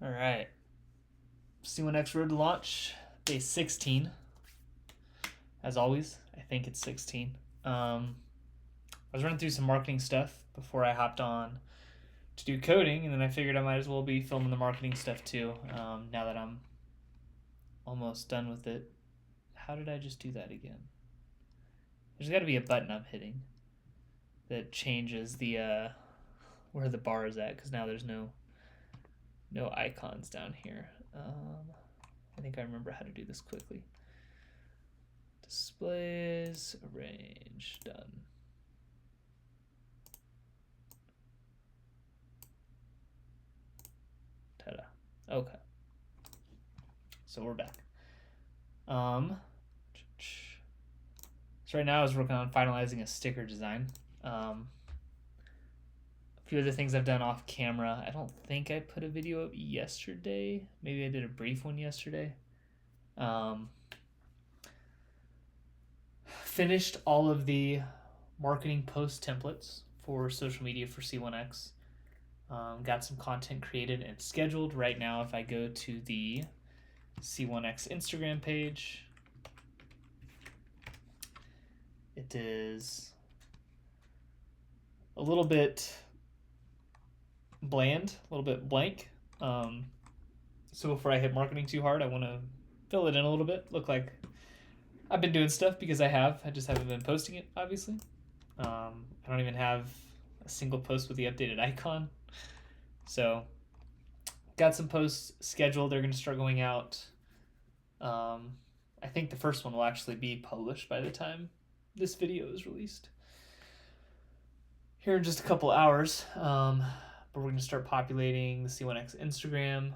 All right. C1x Road to launch, day 16. As always, I think it's 16. I was running through some marketing stuff before I hopped on to do coding, and then I figured I might as well be filming the marketing stuff too, now that I'm almost done with it. How did I just do that again? There's got to be a button I'm hitting that changes the where the bar is at, because now there's no icons down here. I think I remember how to do this quickly. Displays, arrange, done. Ta-da. Okay. So we're back. So right now I was working on finalizing a sticker design. A few other things I've done off camera. I don't think I put a video up yesterday. Maybe I did a brief one yesterday. Finished all of the marketing post templates for social media for C1x. Got some content created and scheduled. Right now, if I go to the C1x Instagram page, it is a little bit bland, a little bit blank. So before I hit marketing too hard, I want to fill it in a little bit. Look like I've been doing stuff, because I have. I just haven't been posting it, obviously. I don't even have a single post with the updated icon. So got some posts scheduled. They're going to start going out. I think the first one will actually be published by the time this video is released here in just a couple hours. But we're going to start populating the C1x Instagram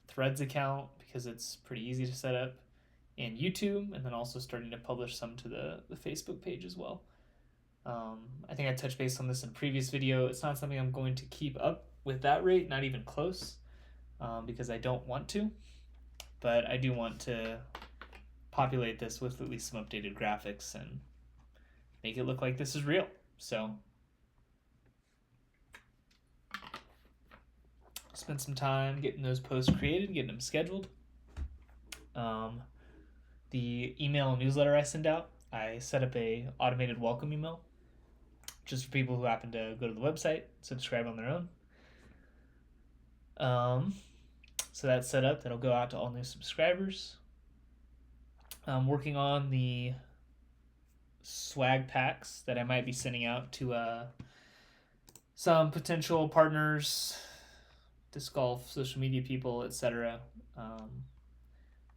Threads account, because it's pretty easy to set up, and YouTube, and then also starting to publish some to the Facebook page as well. I think I touched base on this in a previous video. It's not something I'm going to keep up with that rate, not even close, because I don't want to, but I do want to populate this with at least some updated graphics and make it look like this is real. So spend some time getting those posts created, getting them scheduled. The email newsletter I send out, I set up a automated welcome email just for people who happen to go to the website, subscribe on their own. So that's set up. That'll go out to all new subscribers. I'm working on the swag packs that I might be sending out to some potential partners, disc golf, social media people, etc.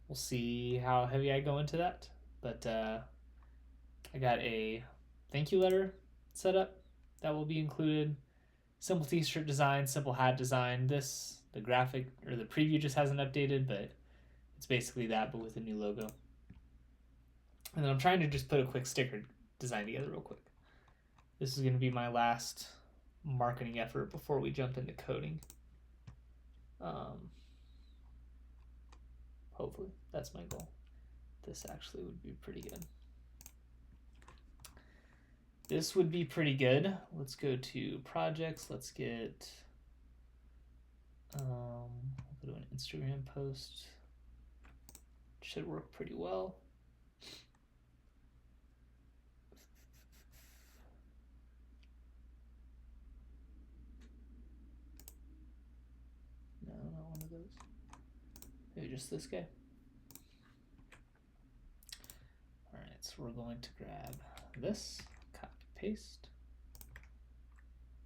We'll see how heavy I go into that, but I got a thank you letter set up that will be included. Simple t-shirt design, simple hat design. The graphic or the preview just hasn't updated, but it's basically that, but with a new logo. And then I'm trying to just put a quick sticker design together real quick. This is going to be my last marketing effort before we jump into coding. Hopefully, that's my goal. This actually would be pretty good. This would be pretty good. Let's go to projects. Let's get, we'll go to an Instagram post. Should work pretty well. No, not one of those. Maybe just this guy. All right, so we're going to grab this, copy, paste.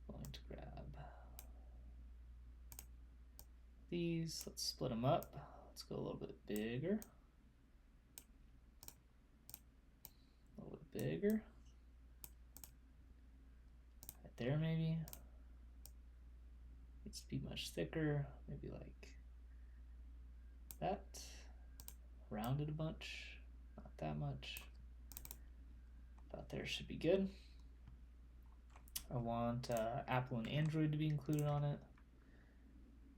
Going to grab these. Let's split them up. Let's go a little bit bigger. A little bit bigger. Right there, maybe. Needs to be much thicker. Maybe like that. Rounded a bunch. Not that much. About there should be good. I want Apple and Android to be included on it,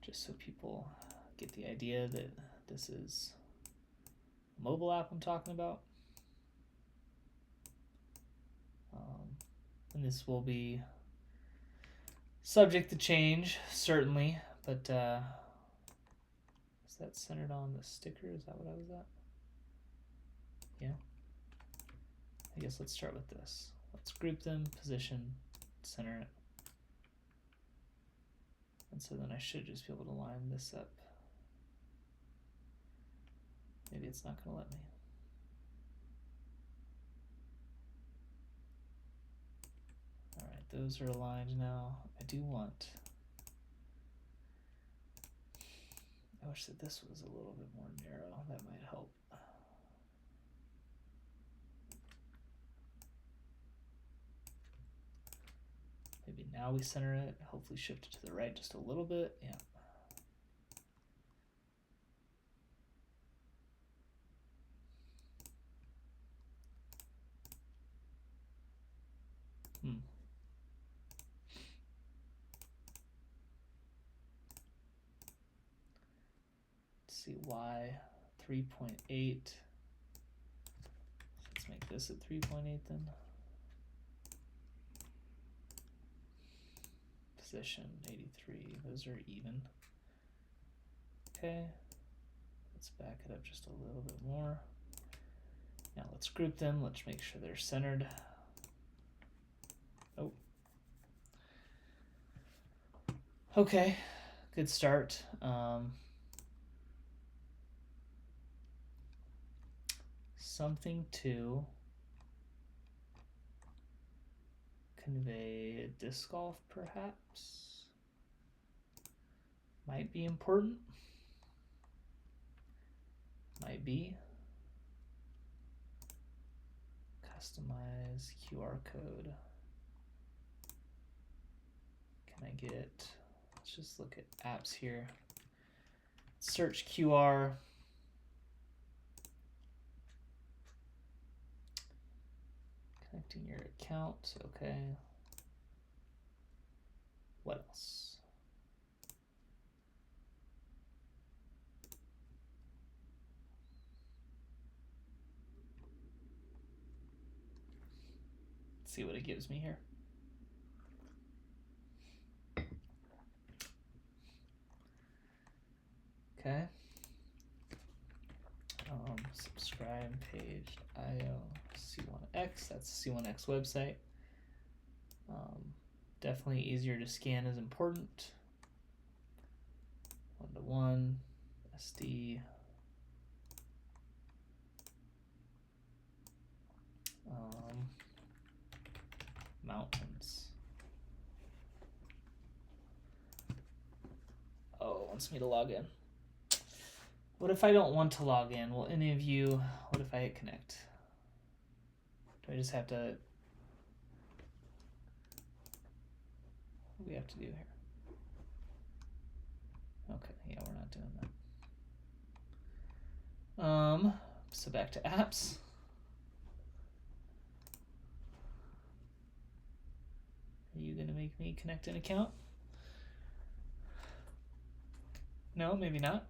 just so people get the idea that this is a mobile app I'm talking about. And this will be subject to change, certainly, but Is that centered on the sticker? Is that what I was at? Yeah. I guess let's start with this. Let's group them, position, center it. And so then I should just be able to line this up. Maybe it's not going to let me. All right, those are aligned now. I do want... I wish that this was a little bit more narrow. That might help. Maybe now we center it. Hopefully shift it to the right just a little bit. Yeah. Let's see, Y 3.8. Let's make this at 3.8 then. Position 83. Those are even. Okay. Let's back it up just a little bit more. Now let's group them. Let's make sure they're centered. Oh. Okay. Good start. Something to convey disc golf, perhaps. Might be important. Might be. Customize QR code. Can I get, let's just look at apps here. Search QR. Connecting your account, okay. What else? Let's see what it gives me here. Okay. Subscribe page IO C1x. That's the C1x website. Definitely easier to scan is important. 1-to-1 SD. Mountains. Oh, it wants me to log in. What if I don't want to log in? Will any of you, what if I hit connect? Do I just have to, what do we have to do here? Okay, yeah, we're not doing that. So back to apps. Are you gonna make me connect an account? No, maybe not.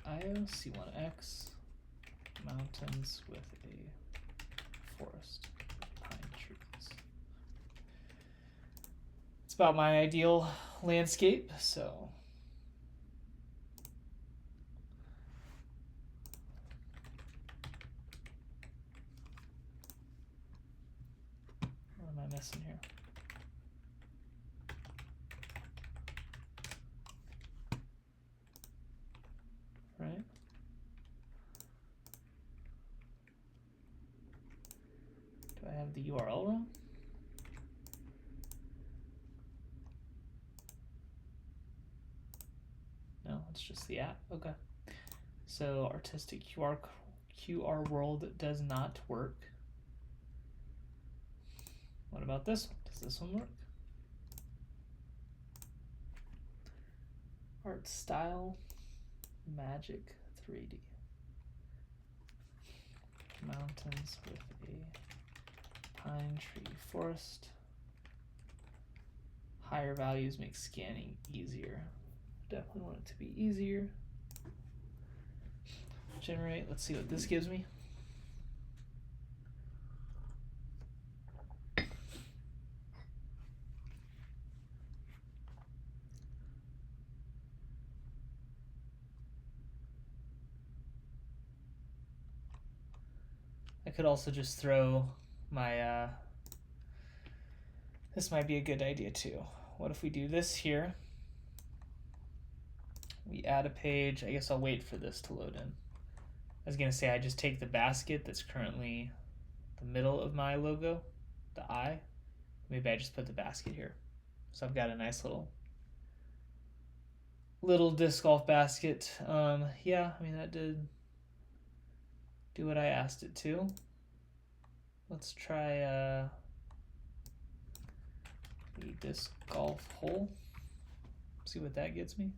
IO C1x mountains with a forest of pine trees. It's about my ideal landscape, so what am I missing here? Right? Do I have the URL wrong? No, it's just the app. Okay. So artistic QR world does not work. What about this one? Does this one work? Art style magic 3D. Mountains with a pine tree forest. Higher values make scanning easier. Definitely want it to be easier. Generate, let's see what this gives me. could also just throw my, this might be a good idea too. What if we do this here? We add a page. I guess I'll wait for this to load in. I was going to say I just take the basket that's currently the middle of my logo, the I. Maybe I just put the basket here. So I've got a nice little disc golf basket. Yeah, I mean, that did do what I asked it to. Let's try a disc golf hole. See what that gets me.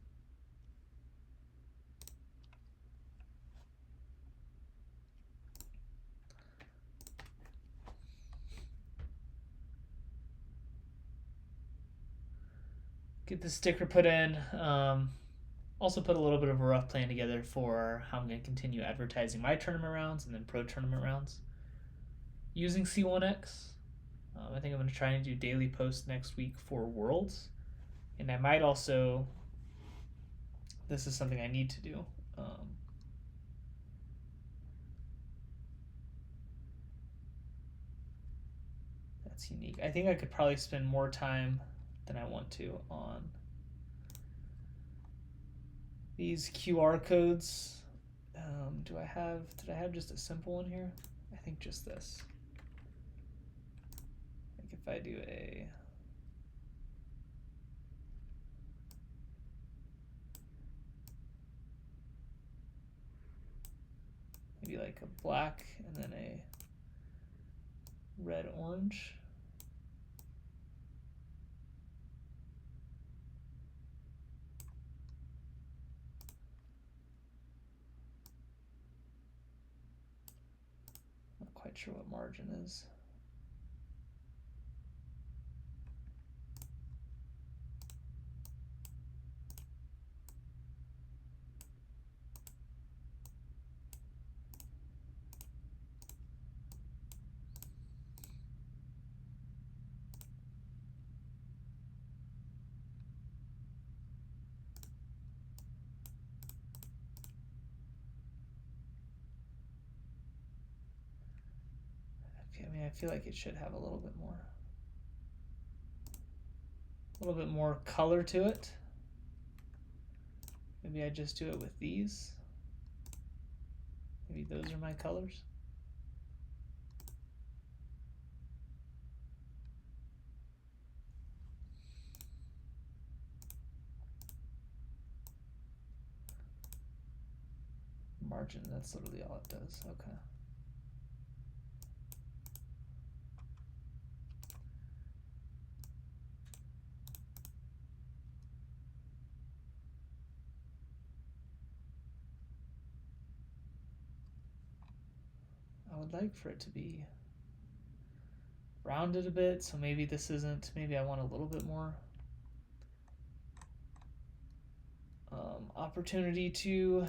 Get the sticker put in. Also put a little bit of a rough plan together for how I'm going to continue advertising my tournament rounds and then pro tournament rounds using C1x. I think I'm going to try and do daily posts next week for Worlds. And I might also, this is something I need to do. That's unique. I think I could probably spend more time than I want to on these QR codes. Did I have just a simple one here? I think just this. Like if I do a maybe like a black and then a red orange. Not quite sure what margin is. I mean, I feel like it should have a little bit more color to it. Maybe I just do it with these. Maybe those are my colors. Margin, that's literally all it does. Okay. I would like for it to be rounded a bit, so maybe this isn't, maybe I want a little bit more opportunity to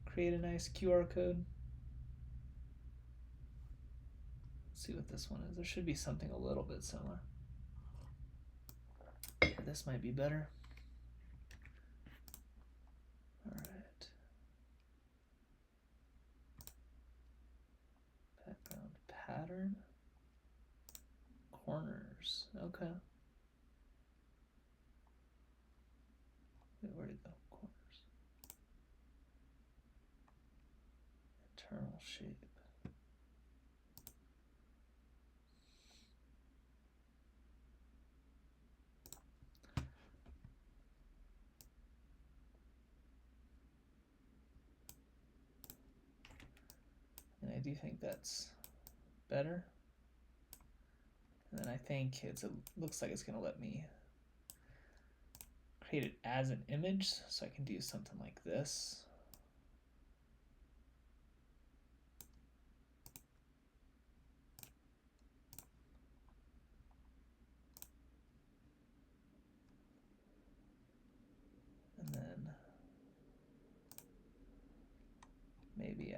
create a nice QR code. Let's see what this one is. There should be something a little bit similar. Yeah, this might be better. All right. Background pattern. Corners. Okay. Wait, where'd it go? Corners. Internal shape. And I do think that's better. And then I think it looks like it's going to let me create it as an image, so I can do something like this. And then maybe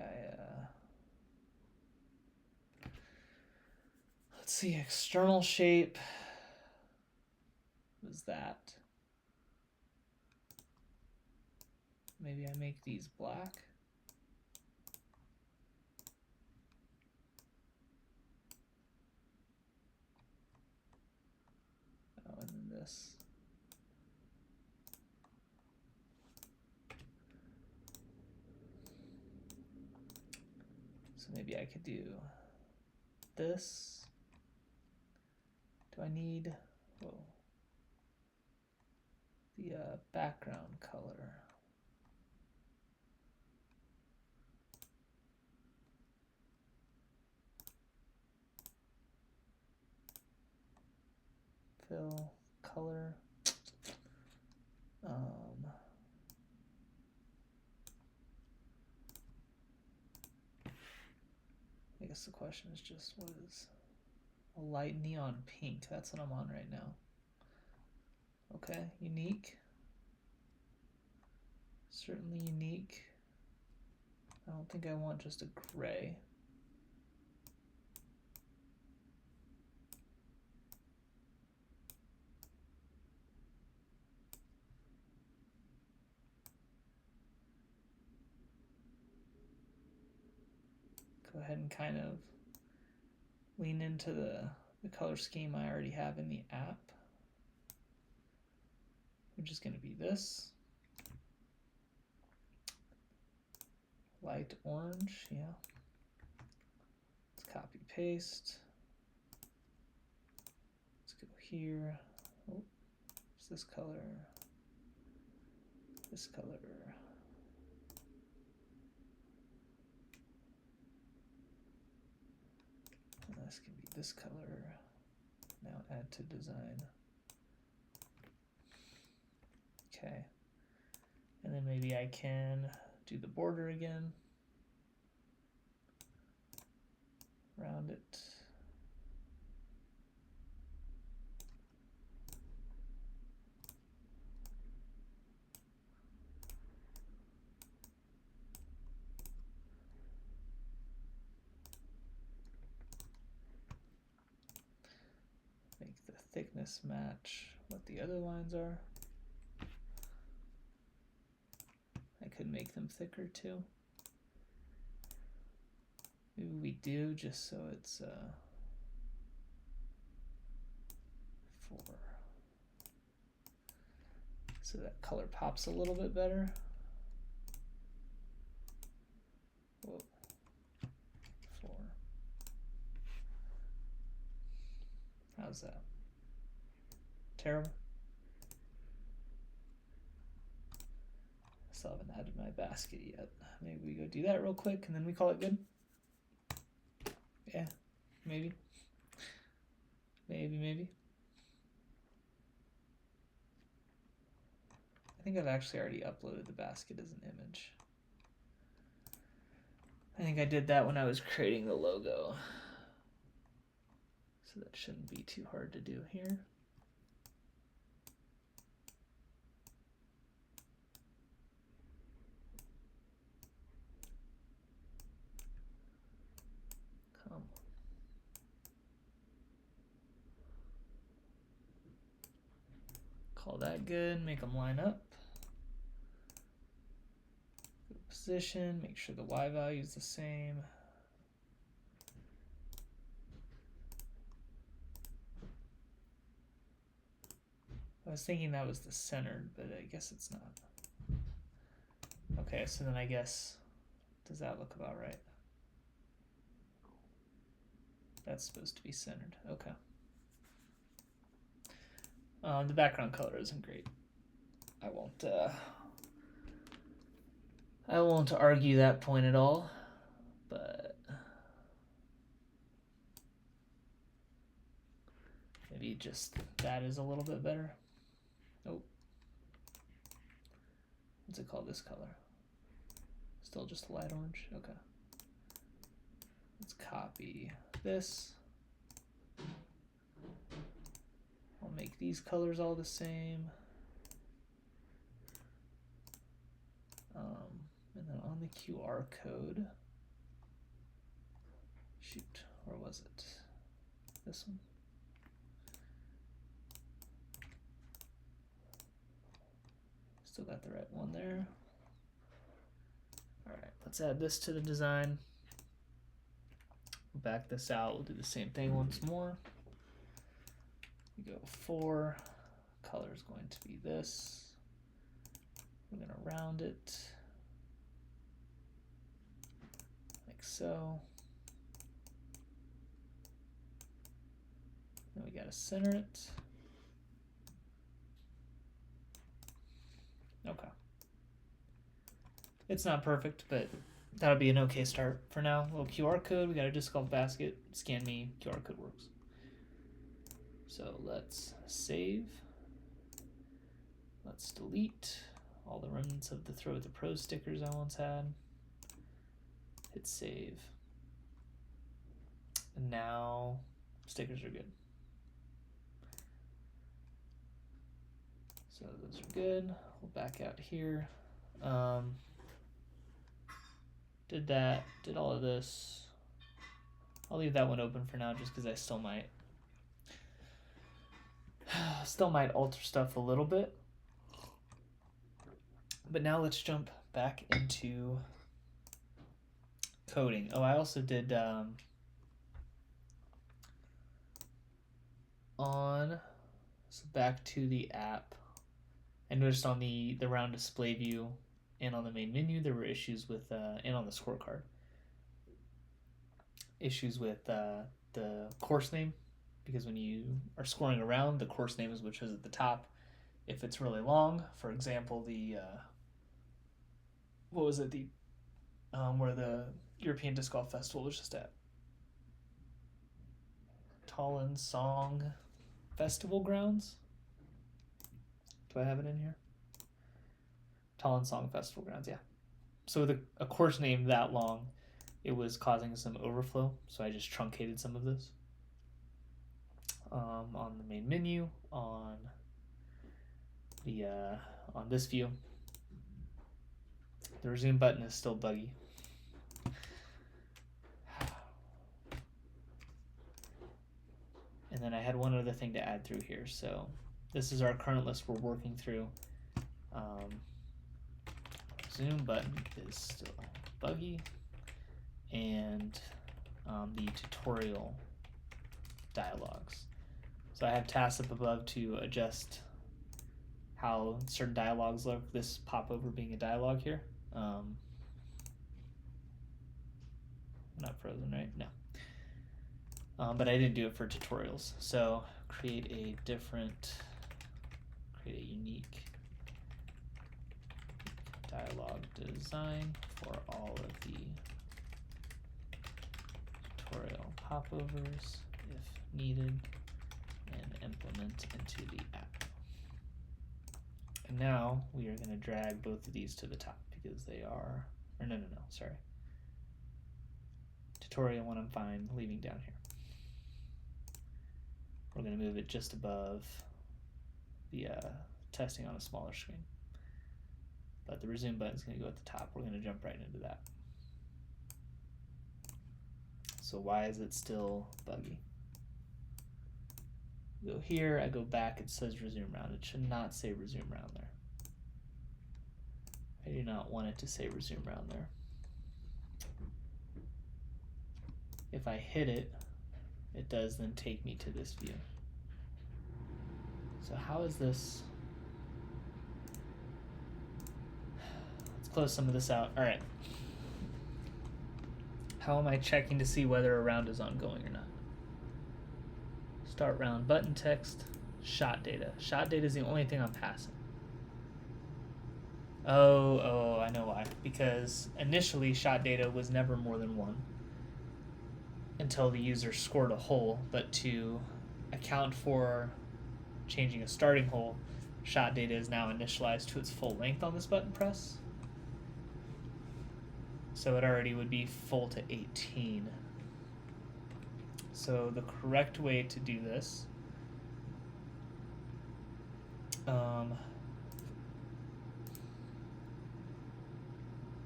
let's see, external shape was that. Maybe I make these black. this. So maybe I could do this. Do I need the background color? Fill, color. I guess the question is just, what is a light neon pink? That's what I'm on right now. Okay, unique. Certainly unique. I don't think I want just a gray. Go ahead and kind of lean into the color scheme I already have in the app, which is going to be this. Light orange, yeah. Let's copy paste. Let's go here. Oh, it's this color. This color. And this can be this color. Now add to design. Okay. And then maybe I can do the border again. Round it. Make the thickness match what the other lines are. I could make them thicker too. Maybe we do, just so it's 4. So that color pops a little bit better. Whoa. 4. How's that? Terrible? Still haven't added my basket yet. Maybe we go do that real quick and then we call it good. Yeah, maybe. Maybe. I think I've actually already uploaded the basket as an image. I think I did that when I was creating the logo. So that shouldn't be too hard to do here. Call that good, make them line up. Go to position, make sure the Y value is the same. I was thinking that was the centered, but I guess it's not. Okay, so then I guess, does that look about right? That's supposed to be centered, okay. The background color isn't great. I won't argue that point at all, but maybe just that is a little bit better. Oh, what's it called, this color? Still just light orange, okay. Let's copy this. I'll make these colors all the same. And then on the QR code, shoot, where was it? This one? Still got the right one there. All right, let's add this to the design. We'll back this out, we'll do the same thing once more. We go 4, color is going to be this. We're going to round it like so. Then we got to center it. Okay. It's not perfect, but that'll be an okay start for now. Little QR code. We got a disc golf basket. Scan me. QR code works. So let's save. Let's delete all the remnants of the Throw with the Pros stickers I once had. Hit save. And now stickers are good. So those are good. We'll back out here. Did that, did all of this. I'll leave that one open for now just because I still might alter stuff a little bit. But now let's jump back into coding. Oh, I also did so back to the app. I noticed on the round display view and on the main menu there were issues with and on the scorecard issues with the course name, because when you are scoring a round, the course name is what shows at the top. If it's really long, for example, the what was it, the where the European Disc Golf Festival was just at, Tallinn Song Festival Grounds. Do I have it in here? Tallinn Song Festival Grounds, yeah. So with a course name that long, it was causing some overflow, so I just truncated some of this. On the main menu, on this view, the resume button is still buggy. And then I had one other thing to add through here. So this is our current list we're working through. Zoom button is still buggy, and the tutorial dialogues. So I have tasks up above to adjust how certain dialogues look. This popover being a dialogue here. Not frozen, right? No. But I didn't do it for tutorials. So create a unique dialogue design for all of the tutorial popovers if needed, and implement into the app. And now we are going to drag both of these to the top because they are, or no, sorry. Tutorial one I'm fine leaving down here. We're going to move it just above the testing on a smaller screen. But the resume button is going to go at the top. We're going to jump right into that. So why is it still buggy? Go here, I go back, it says resume round. It should not say resume round there. I do not want it to say resume round there. If I hit it, it does then take me to this view. So how is this? Let's close some of this out. All right. How am I checking to see whether a round is ongoing or not? Start round button text, shot data. Shot data is the only thing I'm passing. Oh, I know why. Because initially shot data was never more than 1 until the user scored a hole, but to account for changing a starting hole, shot data is now initialized to its full length on this button press. So it already would be full to 18. So the correct way to do this,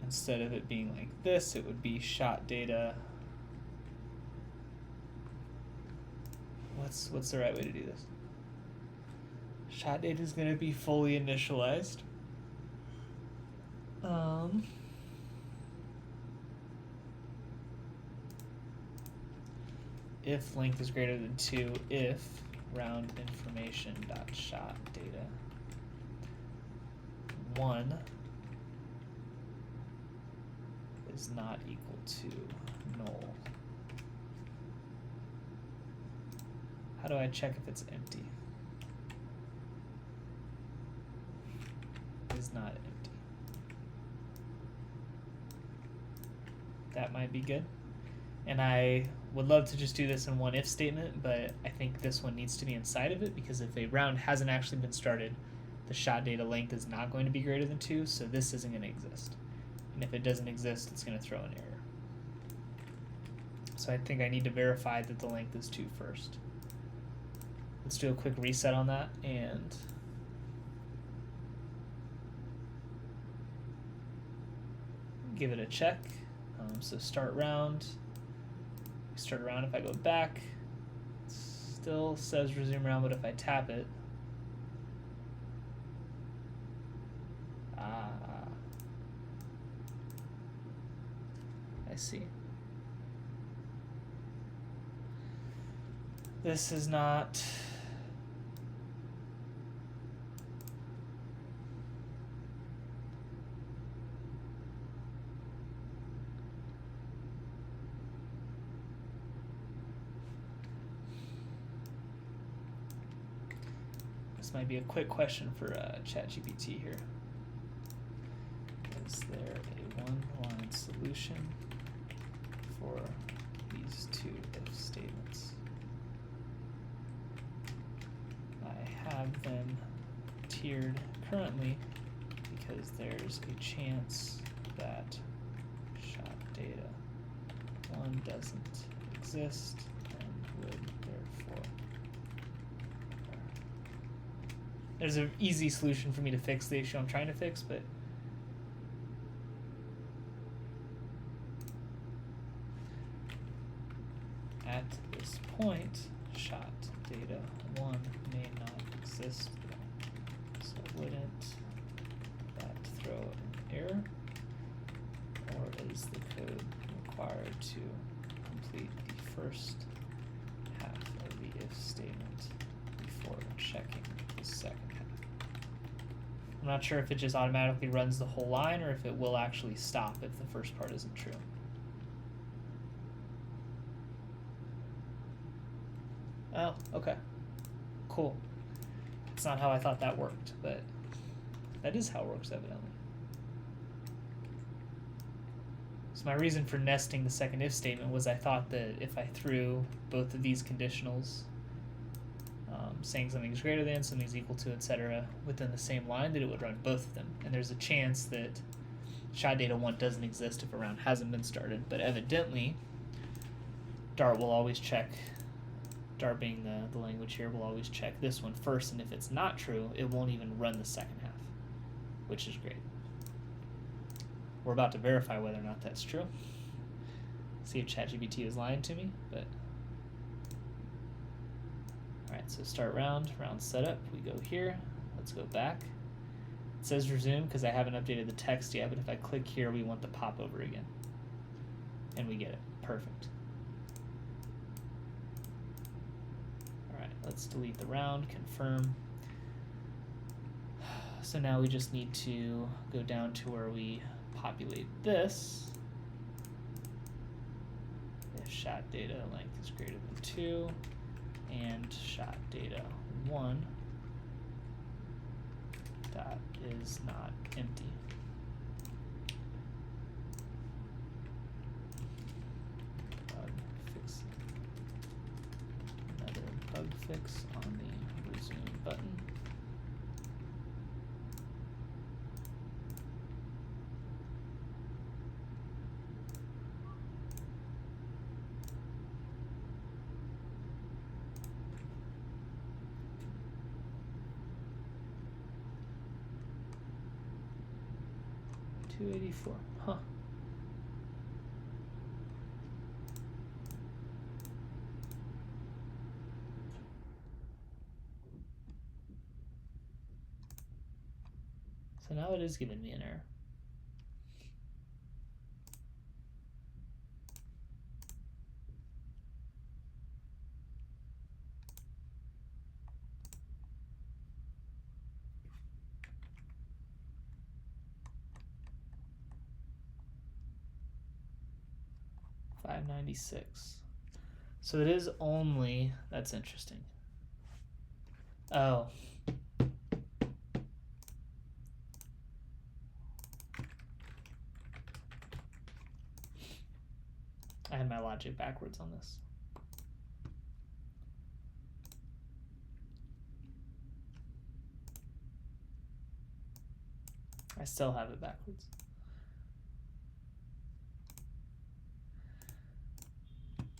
instead of it being like this, it would be shot data. What's the right way to do this? Shot data is going to be fully initialized. If length is greater than 2, if round information dot shot data 1 is not equal to null. How do I check if it's empty? Is not empty. That might be good. And I would love to just do this in one if statement, but I think this one needs to be inside of it, because if a round hasn't actually been started, the shot data length is not going to be greater than 2, so this isn't going to exist. And if it doesn't exist, it's going to throw an error. So I think I need to verify that the length is 2 first. Let's do a quick reset on that and give it a check. So start round. Start around. If I go back, it still says resume round, but if I tap it, I see. This is not. This might be a quick question for ChatGPT here. Is there a one-line solution for these two if statements? I have them tiered currently because there's a chance that shot data 1 doesn't exist and would therefore. There's an easy solution for me to fix the issue I'm trying to fix, but at this point, shot data 1 may not exist, so wouldn't that throw an error? Or is the code required to complete the first half of the if statement before checking the second half? I'm not sure if it just automatically runs the whole line or if it will actually stop if the first part isn't true. Oh, okay. Cool. It's not how I thought that worked, but that is how it works, evidently. So my reason for nesting the second if statement was I thought that if I threw both of these conditionals, saying something's greater than, something's equal to, etc., within the same line, that it would run both of them. And there's a chance that shot data 1 doesn't exist if a round hasn't been started, but evidently Dart will always check, Dart being the language here, will always check this one first, and if it's not true, it won't even run the second half, which is great. We're about to verify whether or not that's true. See if ChatGPT is lying to me, but alright, so start round setup, we go here, let's go back. It says resume because I haven't updated the text yet, but if I click here, we want the popover again. And we get it, perfect. Alright, let's delete the round, confirm. So now we just need to go down to where we populate this. If shot data length is greater than 2, and shot data 1 dot is not empty. Bug fix. Another bug fix on the resume button. $284, huh. So now it is giving me an error. 596. So it is only, that's interesting. Oh. I had my logic backwards on this. I still have it backwards.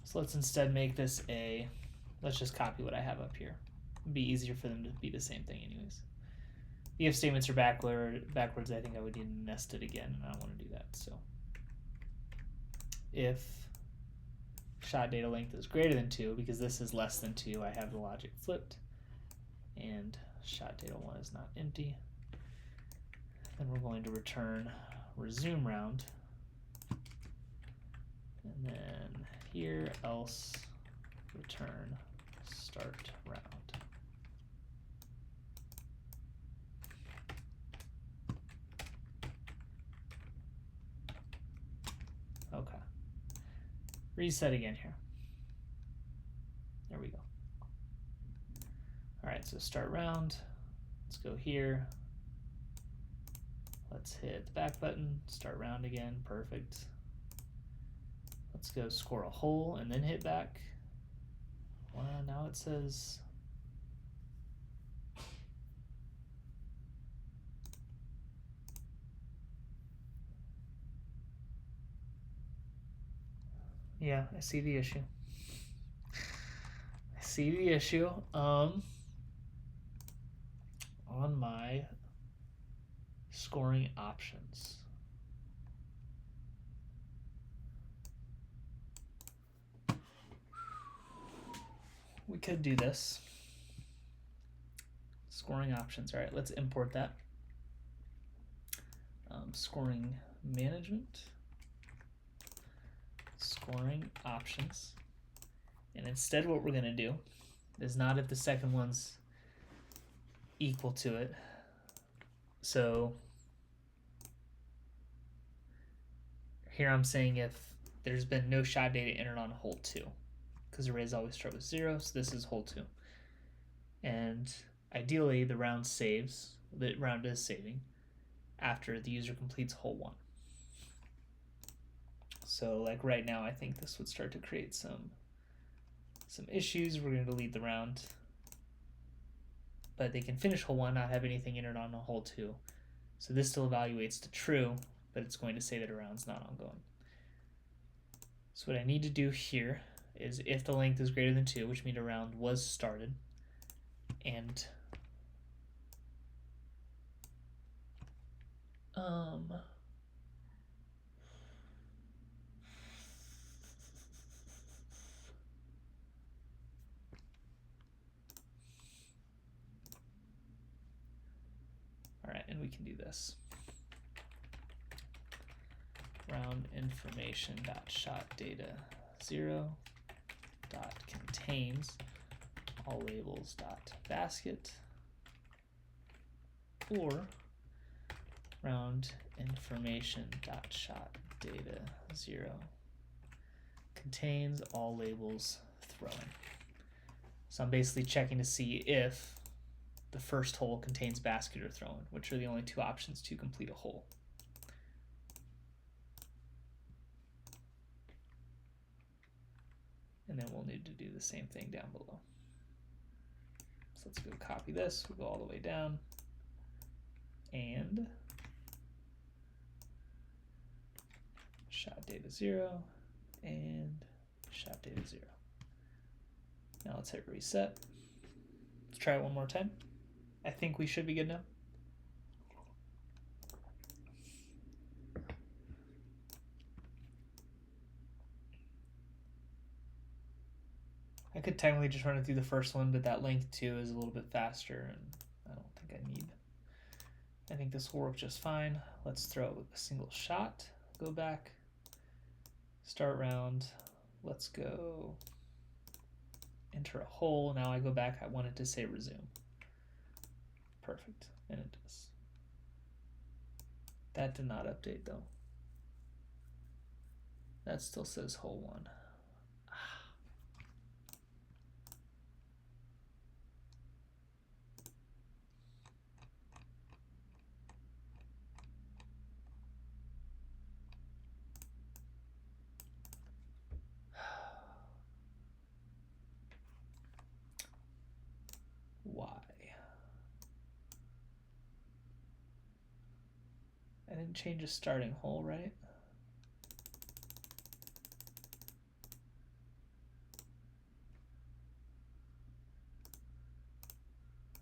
So let's instead make this a, let's just copy what I have up here. It'd be easier for them to be the same thing anyways. The if statements are backwards, I think I would need to nest it again, and I don't want to do that. So if shot data length is greater than 2, because this is less than 2, I have the logic flipped, and shot data 1 is not empty, then we're going to return resume round, and then here else return start round. Okay. Reset again here. There we go. All right, so start round. Let's go here. Let's hit the back button, start round again, perfect. Let's go score a hole and then hit back. Well, now it says yeah, I see the issue. I see the issue. On my scoring options. We could do this. Scoring options. All right, let's import that. Scoring management. Scoring options. And instead what we're going to do is not if the second one's equal to it. So here I'm saying if there's been no shot data entered on hole 2, because arrays always start with 0, so this is hole 2. And ideally the round saves, the round is saving after the user completes hole 1. So like right now I think this would start to create some issues. We're going to delete the round, but they can finish hole 1, not have anything entered on hole 2. So this still evaluates to true, but it's going to say that a round's not ongoing. So what I need to do here is if the length is greater than 2, which means a round was started, and all right, and we can do this. Round information dot shot data 0 dot contains all labels dot basket, or round information dot shot data 0 contains all labels thrown. So I'm basically checking to see if the first hole contains basket or thrown, which are the only two options to complete a hole. And then we'll need to do the same thing down below. So let's go copy this, we'll go all the way down, and shot data 0 and shot data 0. Now let's hit reset. Let's try it one more time. I think we should be good now. I could technically just run it through the first one, but that length 2 is a little bit faster, and I don't think I need. I think this will work just fine. Let's throw a single shot, go back, start round, let's go enter a hole. Now I go back, I want it to say resume. Perfect, and it does. That did not update though. That still says hole 1. Why? I didn't change a starting hole, right?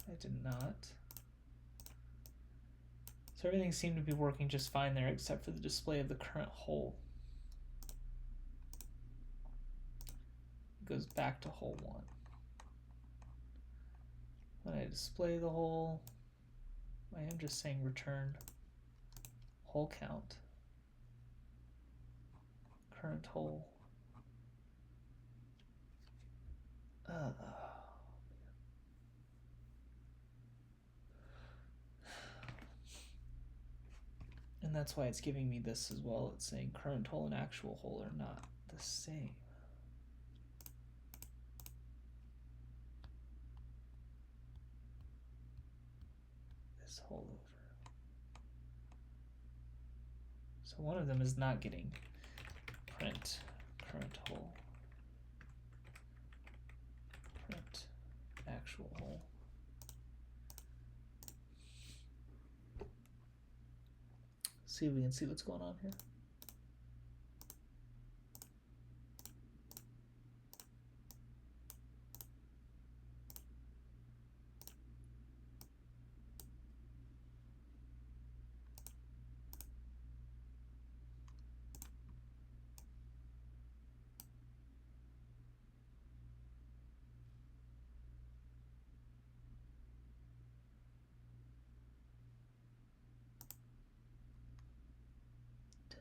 I did not. So everything seemed to be working just fine there except for the display of the current hole. It goes back to hole 1. When I display the hole, I am just saying return hole count. Current hole. And that's why it's giving me this as well. It's saying current hole and actual hole are not the same. This hole over. So one of them is not getting print current hole. Print actual hole. See if we can see what's going on here.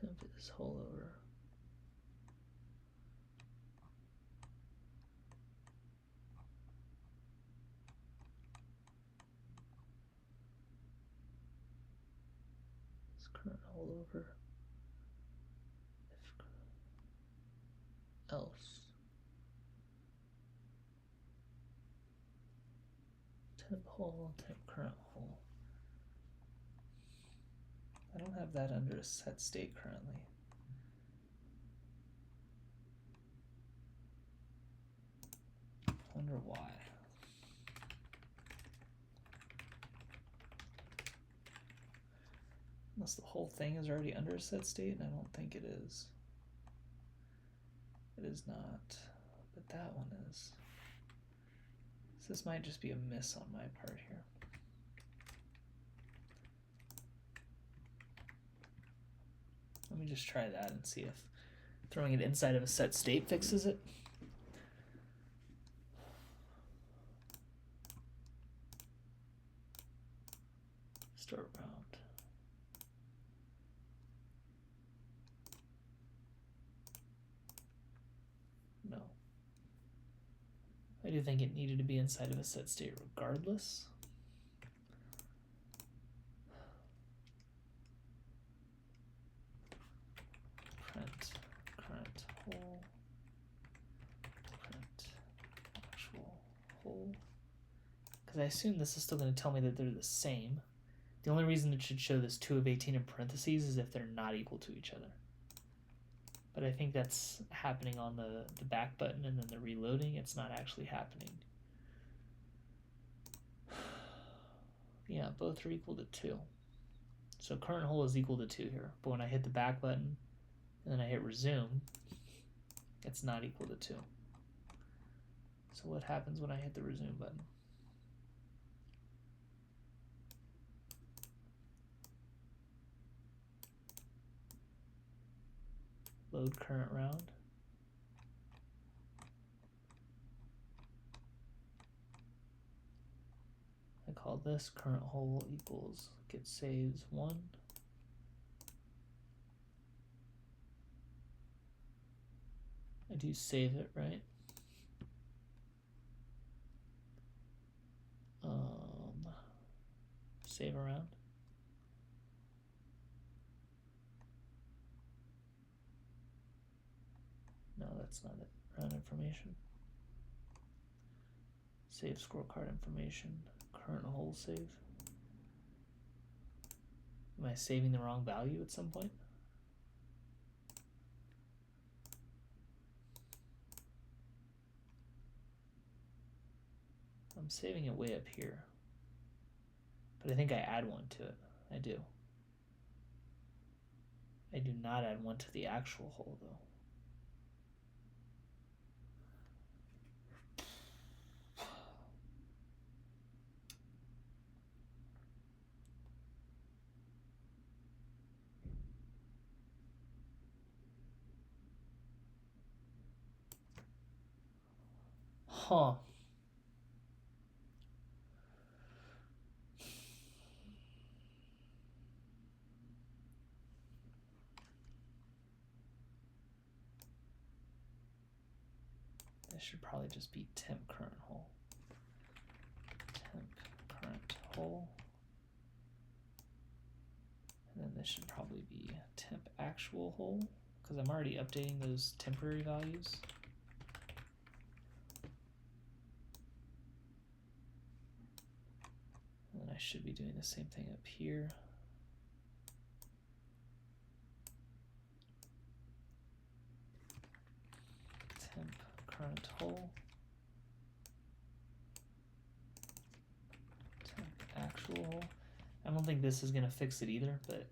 Temp this hole over. This current hole over. If else. Temp hole, temp current hole. I don't have that under a set state currently. Wonder why. Unless the whole thing is already under a set state, and I don't think it is. It is not, but that one is. So this might just be a miss on my part here. Let me just try that and see if throwing it inside of a set state fixes it. Start round. No. I do think it needed to be inside of a set state regardless. Print current hole. Print actual hole. Because I assume this is still going to tell me that they're the same. The only reason it should show this 2 of 18 in parentheses is if they're not equal to each other. But I think that's happening on the back button and then the reloading. It's not actually happening. Yeah, both are equal to 2. So current hole is equal to 2 here. But when I hit the back button and then I hit resume, it's not equal to 2. So what happens when I hit the resume button? Load current round. I call this current hole equals get saves 1. I do save it, right? Save around. that's not it. Round information. Save scorecard information. Current hole save. Am I saving the wrong value at some point? I'm saving it way up here. But I think I add one to it. I do. I do not add one to the actual hole though. Huh. This should probably just be temp current hole. Temp current hole. And then this should probably be temp actual hole, because I'm already updating those temporary values. And then I should be doing the same thing up here. Temp current hole. Temp actual hole. I don't think this is going to fix it either, but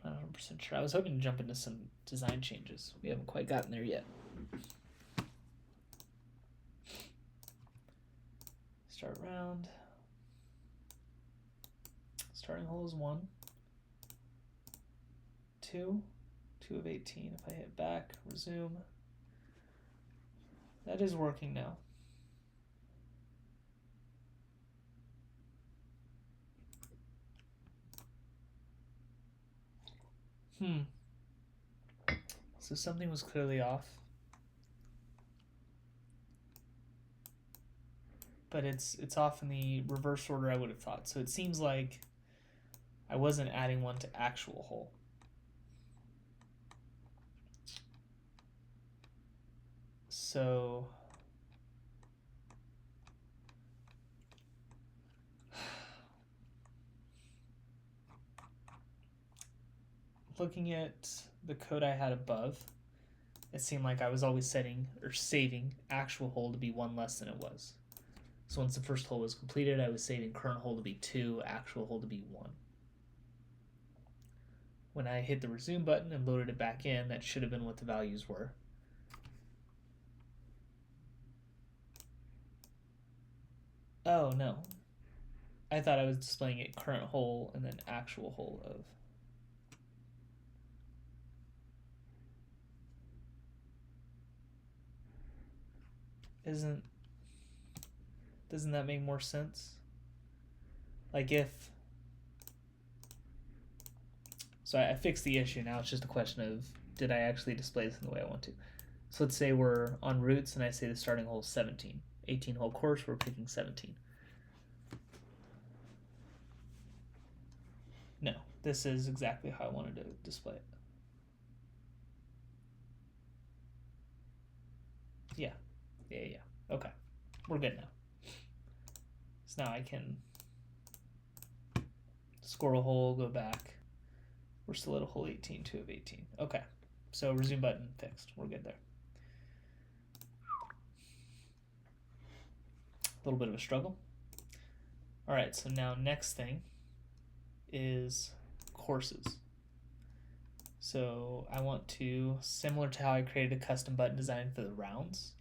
I'm not 100% sure. I was hoping to jump into some design changes. We haven't quite gotten there yet. Start round. Starting hole is 1. 2. 2 of 18. If I hit back, resume. That is working now. So something was clearly off. But it's off in the reverse order I would have thought. So it seems like I wasn't adding one to actual hole. So looking at the code I had above, it seemed like I was always setting or saving actual hole to be 1 less than it was. So once the first hole was completed, I was saving current hole to be 2, actual hole to be 1. When I hit the resume button and loaded it back in, that should have been what the values were. Oh no, I thought I was displaying it current hole and then actual hole of. Doesn't that make more sense? Like if, so I fixed the issue, now it's just a question of, did I actually display this in the way I want to? So let's say we're on routes and I say the starting hole is 17. 18 hole course, we're picking 17. No, this is exactly how I wanted to display it. Yeah. Okay, we're good now. So now I can score a hole, go back. We're still at a hole 18, 2 of 18. Okay, so resume button fixed. We're good there. A little bit of a struggle. All right, so now next thing is courses. So I want to, similar to how I created a custom button design for the rounds,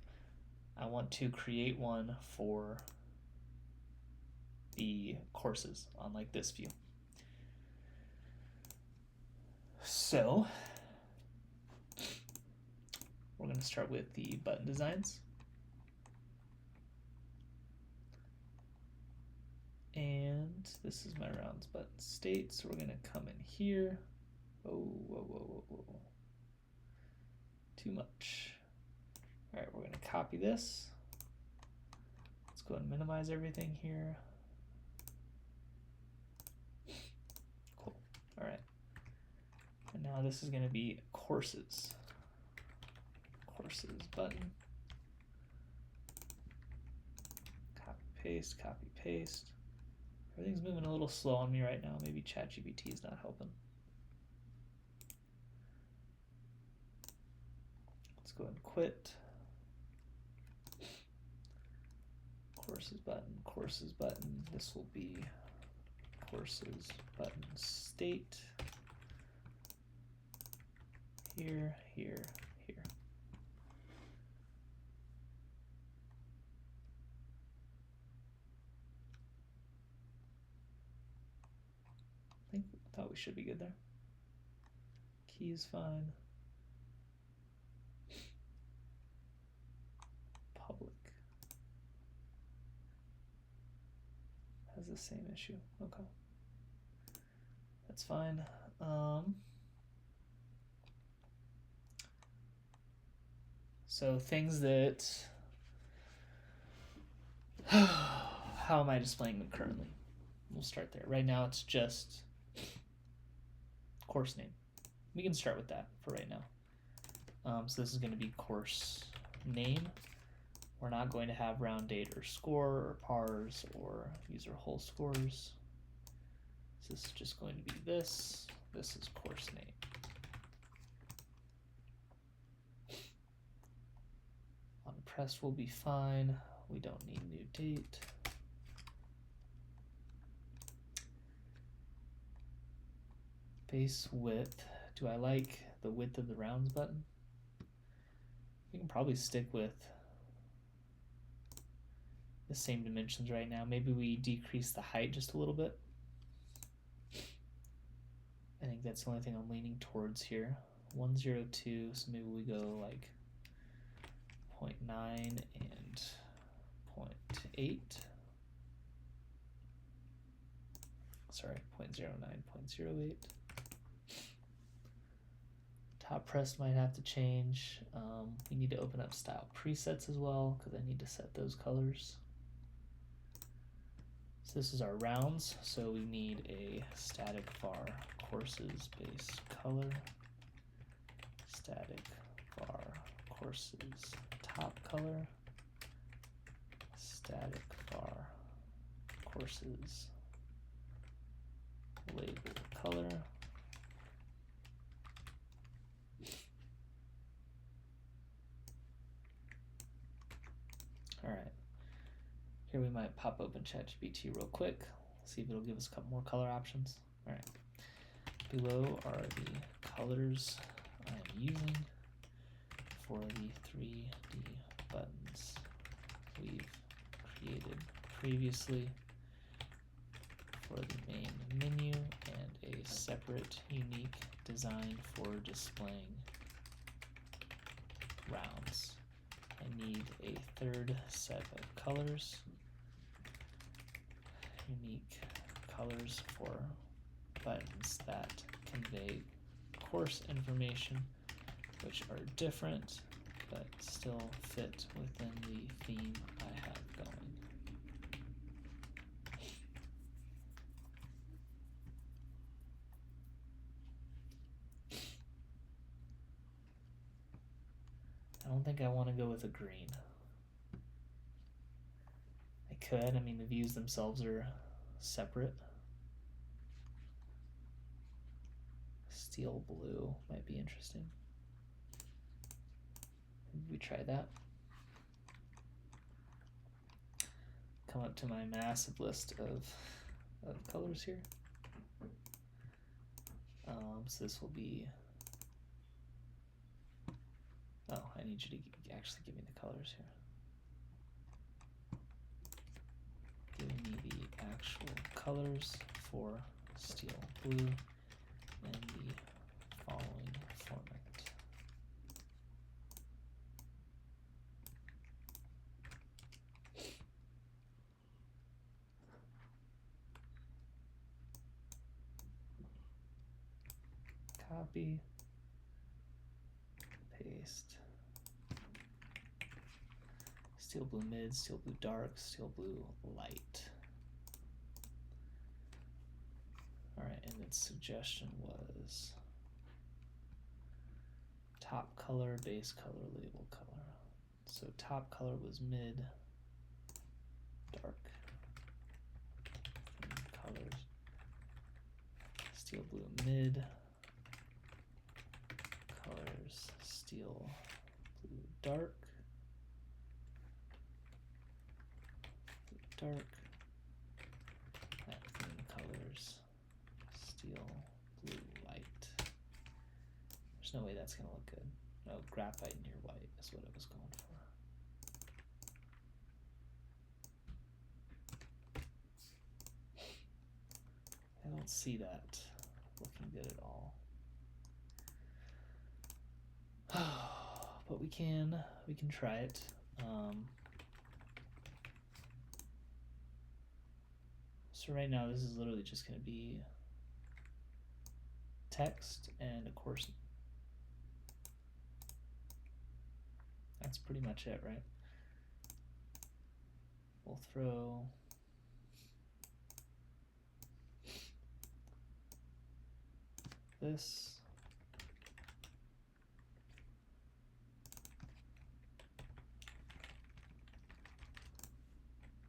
I want to create one for the courses on like this view. So we're going to start with the button designs. And this is my rounds button state, so we're going to come in here. Oh, whoa. Too much. All right, we're going to copy this. Let's go and minimize everything here. All right. And now this is going to be courses. Courses button. Copy, paste. Everything's moving a little slow on me right now. Maybe ChatGPT is not helping. Let's go ahead and quit. Courses button. This will be courses button state. Here. I thought we should be good there. Key is fine. Public has the same issue. Okay, that's fine. So things that how am I displaying them currently? We'll start there. Right now it's just course name. We can start with that for right now. So this is going to be course name. We're not going to have round date or score or pars or user whole scores. So this is just going to be this. This is course name. On press will be fine. We don't need new date. Base width. Do I like the width of the rounds button? We can probably stick with the same dimensions right now. Maybe we decrease the height just a little bit. I think that's the only thing I'm leaning towards here. 102, so maybe we go like 0.9 and 0.8. Sorry, 0.09, 0.08. Top press might have to change. We need to open up style presets as well because I need to set those colors. So this is our rounds. So we need a static var courses base color, static var courses top color, static var courses label color. All right, here we might pop open ChatGPT real quick, see if it'll give us a couple more color options. All right, below are the colors I'm using for the 3D buttons we've created previously for the main menu and a separate unique design for displaying rounds. I need a third set of colors, unique colors for buttons that convey course information, which are different but still fit within the theme I have going. I don't think I want to go with a green. I could, I mean the views themselves are separate. Steel blue might be interesting. Maybe we try that. Come up to my massive list of colors here. So this will be, oh, I need you to actually give me the colors here. Give me the actual colors for steel blue in the following format. Copy, paste. Steel blue mid, steel blue dark, steel blue light. All right, and then its suggestion was top color, base color, label color. So top color was mid, dark, colors, steel blue mid, colors, steel blue dark, blue dark, matte green colors, steel blue light. There's no way that's gonna look good. No, graphite near white is what I was going for. I don't see that looking good at all. But we can try it. So right now this is literally just going to be text and a course. That's pretty much it, right? We'll throw this.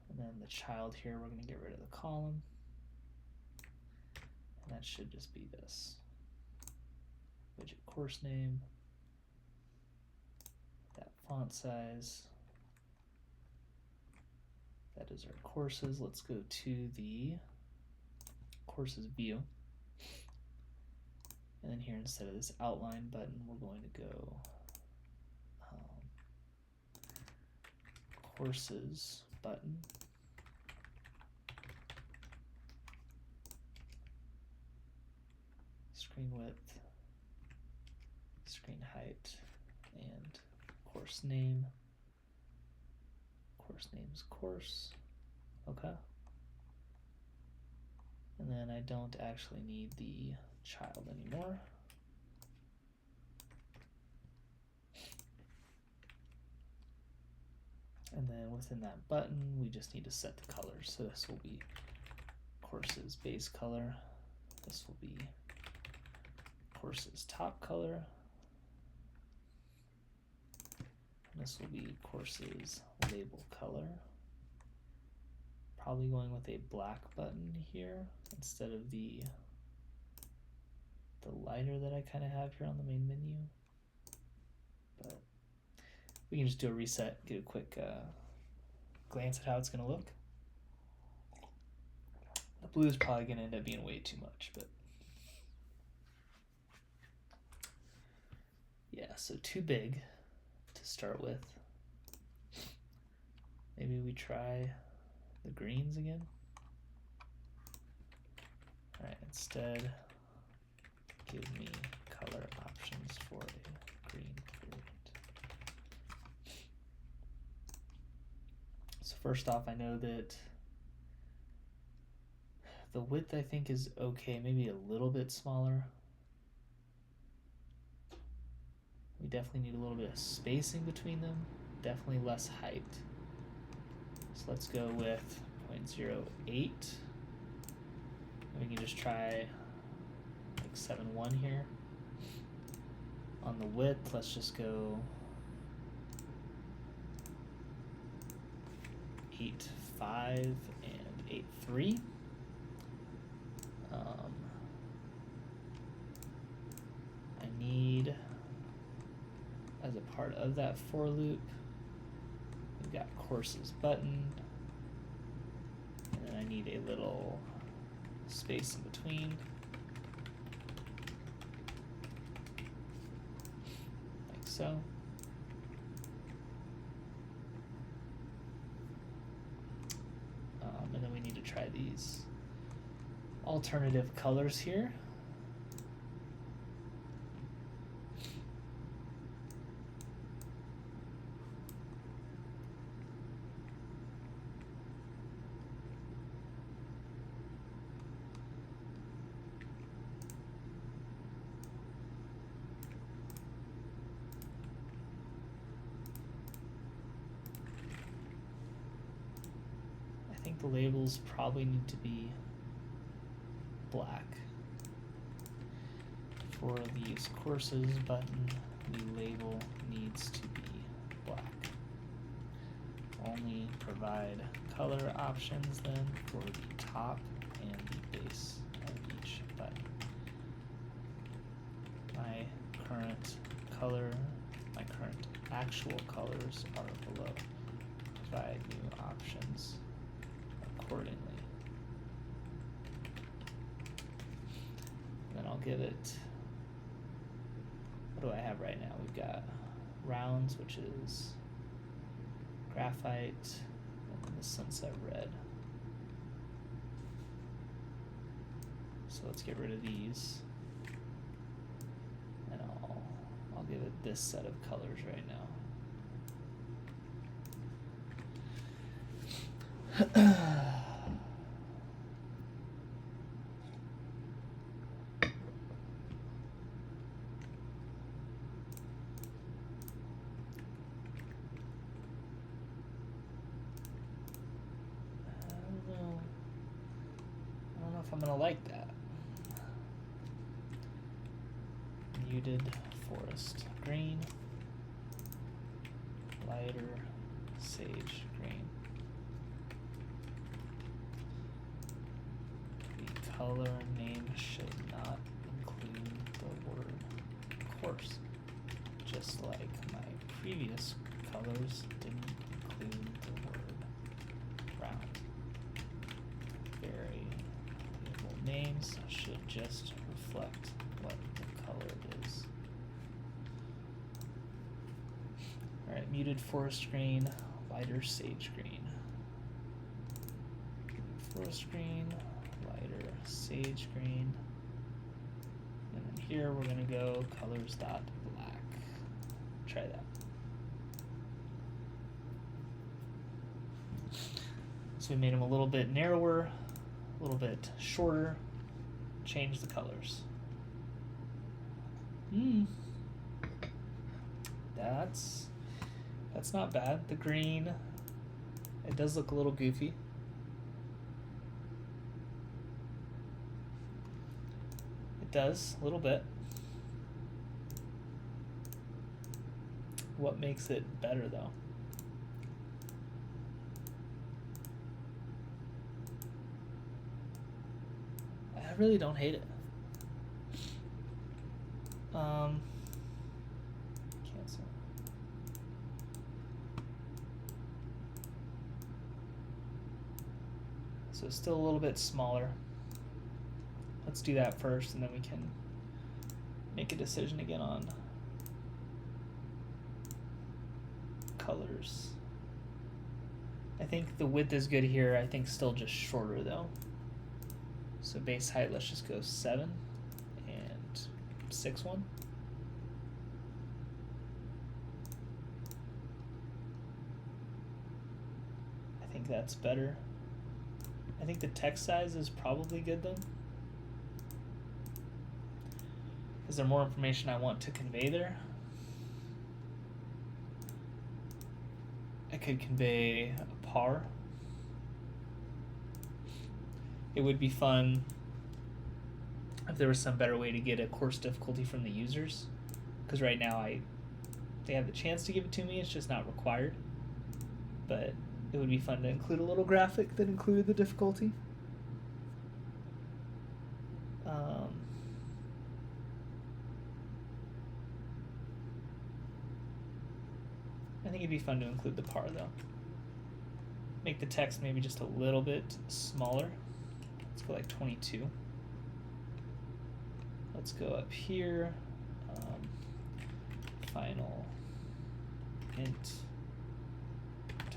And then the child here, we're going to get rid of the column. And that should just be this. Widget course name. That font size. That is our courses. Let's go to the courses view. And then here, instead of this outline button, we're going to go courses button. Screen width, screen height, and course name. Course name's course. Okay. And then I don't actually need the child anymore. And then within that button, we just need to set the colors. So this will be courses base color. This will be courses top color. And this will be courses label color. Probably going with a black button here instead of the lighter that I kind of have here on the main menu. But we can just do a reset, get a quick glance at how it's going to look. The blue is probably going to end up being way too much, but yeah, so too big to start with. Maybe we try the greens again. All right, instead, give me color options for a green gradient. So first off, I know that the width I think is okay, maybe a little bit smaller. We definitely need a little bit of spacing between them, definitely less height. So let's go with 0.08. We can just try like 7.1 here. On the width, let's just go 8.5 and 8.3. I need, as a part of that for loop, we've got courses button, and then I need a little space in between, like so. And then we need to try these alternative colors here. I think the labels probably need to be black. For these courses button, the label needs to be black. Only provide color options then for the top and the base of each button. My current actual colors are below. Provide new options accordingly. And then I'll give it, what do I have right now? We've got rounds, which is graphite, and then the sunset red. So let's get rid of these. And I'll give it this set of colors right now. I don't know if I'm gonna like that. Muted forest green, lighter sage green. The color name should not include the word course, just like my previous colors didn't include the word round. Variable names should just reflect what the color is. Alright, muted forest green, lighter sage green. Forest green, lighter sage green. And then here we're gonna go colors dot black. Try that. So we made them a little bit narrower, a little bit shorter, change the colors. That's not bad. The green, it does look a little goofy. It does, a little bit. What makes it better though? I really don't hate it. Cancel. So it's still a little bit smaller. Let's do that first, and then we can make a decision again on colors. I think the width is good here. I think still just shorter though. So base height, let's just go 7 and 6.1. I think that's better. I think the text size is probably good then. Is there more information I want to convey there? I could convey a par. It would be fun if there was some better way to get a course difficulty from the users, because right now they have the chance to give it to me, it's just not required. But it would be fun to include a little graphic that included the difficulty. I think it'd be fun to include the par though. Make the text maybe just a little bit smaller. Let's go like 22. Let's go up here. Final int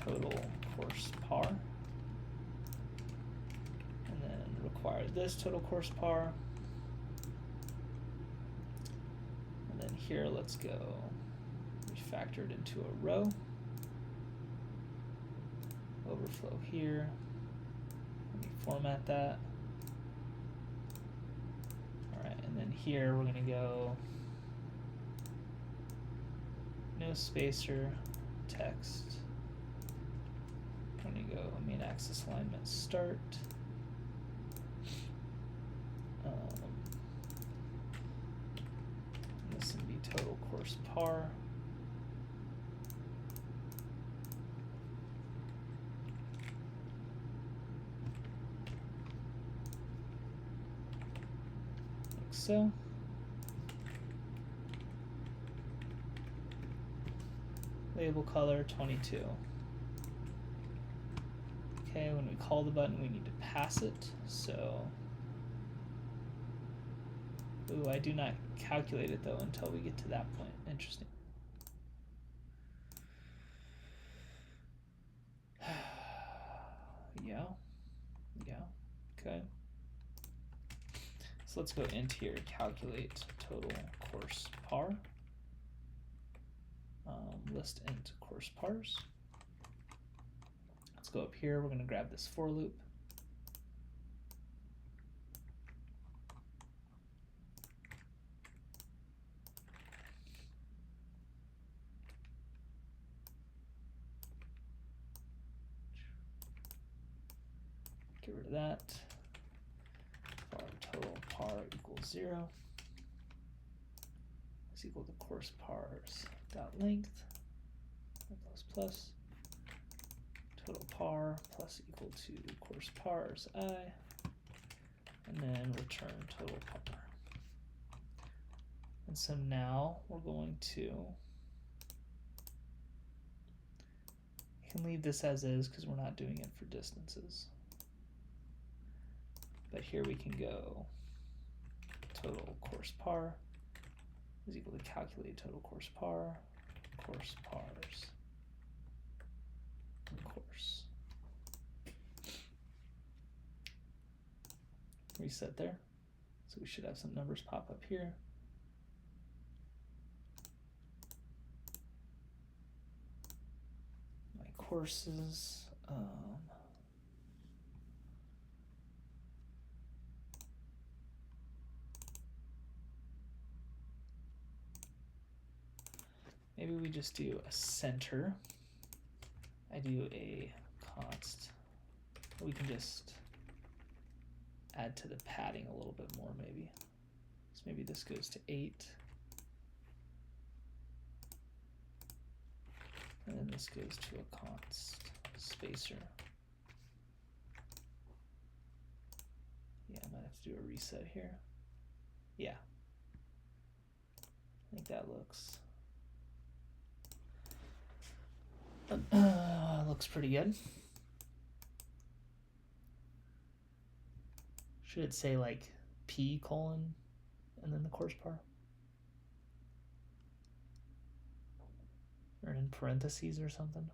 total course par. And then require this total course par. And then here, let's go refactor it into a row. Overflow here. Let me format that. Alright, and then here we're going to go no spacer, text. I'm going to go main axis alignment start. total course par. Like so. Label color 22. Okay, when we call the button, we need to pass it. So, ooh, I do not calculate it though until we get to that point. Interesting. Yeah, okay. So let's go into here, calculate total course par. List int course pars. Let's go up here, we're gonna grab this for loop. Get rid of that. Var total par equals 0 is equal to course pars dot length plus total par plus equal to course pars I, and then return total par. And so now we're going to, you can leave this as is because we're not doing it for distances. But here we can go total course par is equal to calculate total course par, course pars, and course. Reset there. So we should have some numbers pop up here. My courses. Maybe we just do a center. I do a const. We can just add to the padding a little bit more maybe. So maybe this goes to 8. And then this goes to a const spacer. Yeah, I might have to do a reset here. Yeah. I think that looks looks pretty good. Should it say like P colon and then the course par? Or in parentheses or something?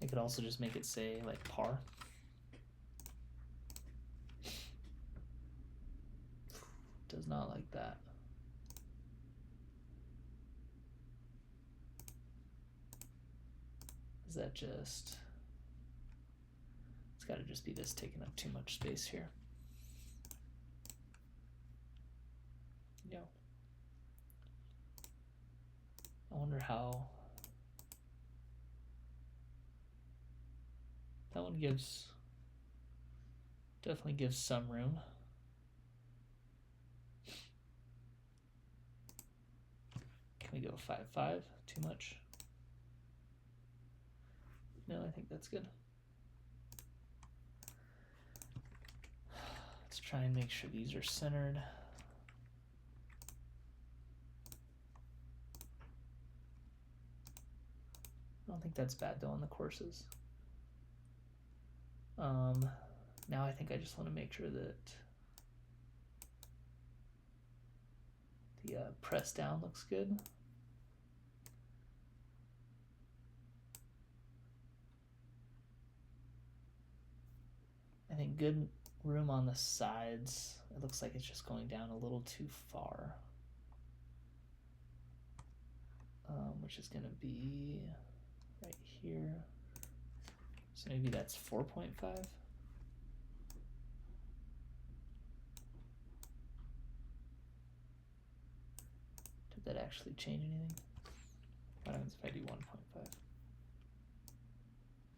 I could also just make it say like par. Does not like that. Is that just, it's got to just be this taking up too much space here. Yeah. I wonder how that one gives, definitely gives some room. Can we go 5-5? Too much? No, I think that's good. Let's try and make sure these are centered. I don't think that's bad though on the courses. Now I think I just want to make sure that the press down looks good. I think good room on the sides. It looks like it's just going down a little too far. Which is going to be right here. So maybe that's 4.5. Did that actually change anything? What happens if I do 1.5?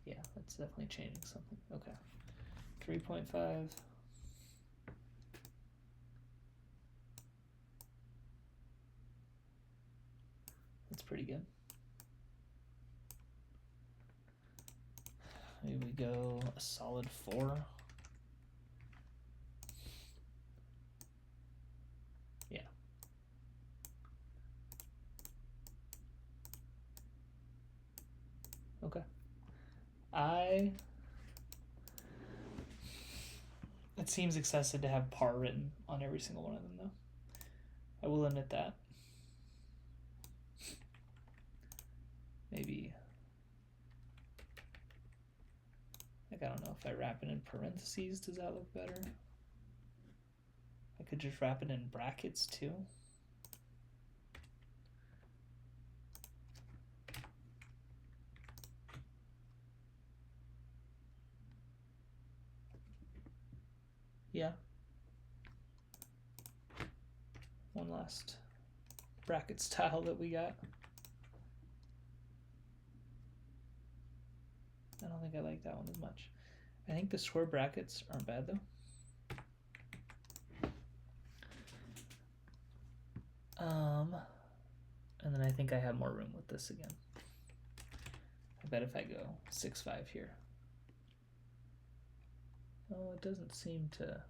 Yeah, that's definitely changing something. Okay. 3.5. pretty good. Maybe we go a solid 4. Yeah. Okay. It seems excessive to have par written on every single one of them, though. I will admit that. Maybe, like, I don't know, if I wrap it in parentheses, does that look better? I could just wrap it in brackets too. Yeah. One last bracket style that we got. I don't think I like that one as much. I think the square brackets aren't bad though. And then I think I have more room with this again. I bet if I go 6-5 here. Oh, it doesn't seem to.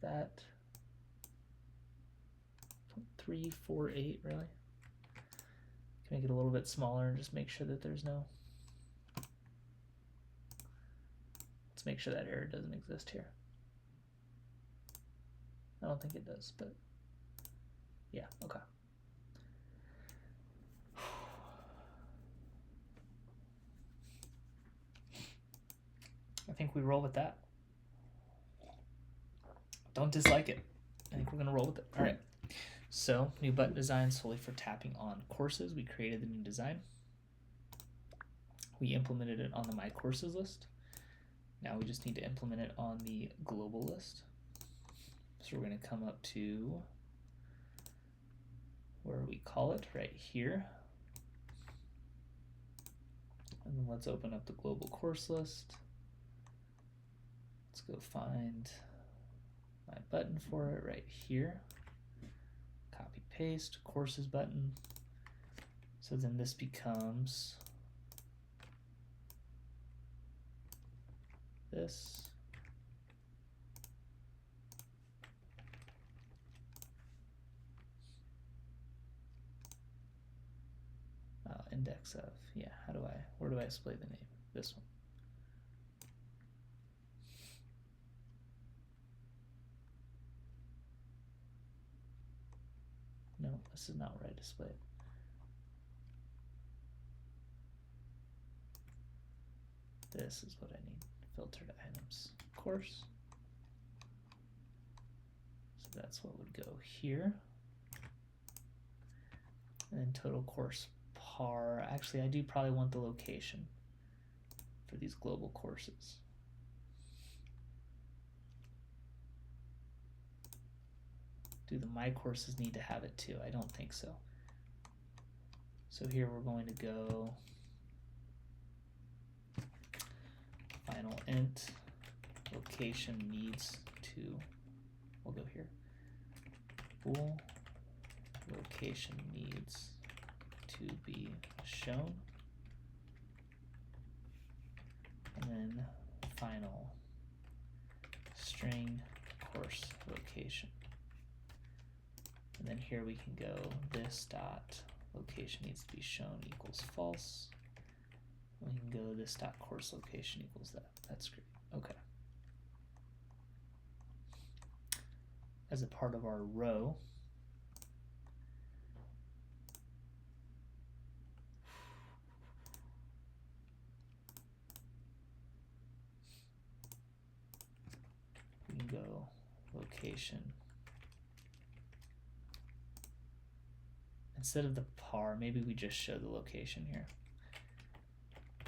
That 3, 4, 8, really? Can make it a little bit smaller and just make sure that there's no. Let's make sure that error doesn't exist here. I don't think it does, but yeah, okay. I think we roll with that. Don't dislike it. I think we're gonna roll with it. All right. So new button design solely for tapping on courses. We created the new design. We implemented it on the My Courses list. Now we just need to implement it on the global list. So we're going to come up to where we call it right here. And then let's open up the global course list. Let's go find my button for it right here. Copy paste, courses button. So then this becomes this. Index of, yeah, where do I display the name? This one. No, this is not where I display it. This is what I need. Filtered items, course. So that's what would go here. And then total course par. Actually, I do probably want the location for these global courses. Do the My Courses need to have it too? I don't think so. So here we're going to go final int location needs to, we'll go here, bool location needs to be shown, and then final string course location. And then here we can go this dot location needs to be shown equals false. We can go this dot course location equals that. That's great. Okay. As a part of our row, we can go location. Instead of the par, maybe we just show the location here.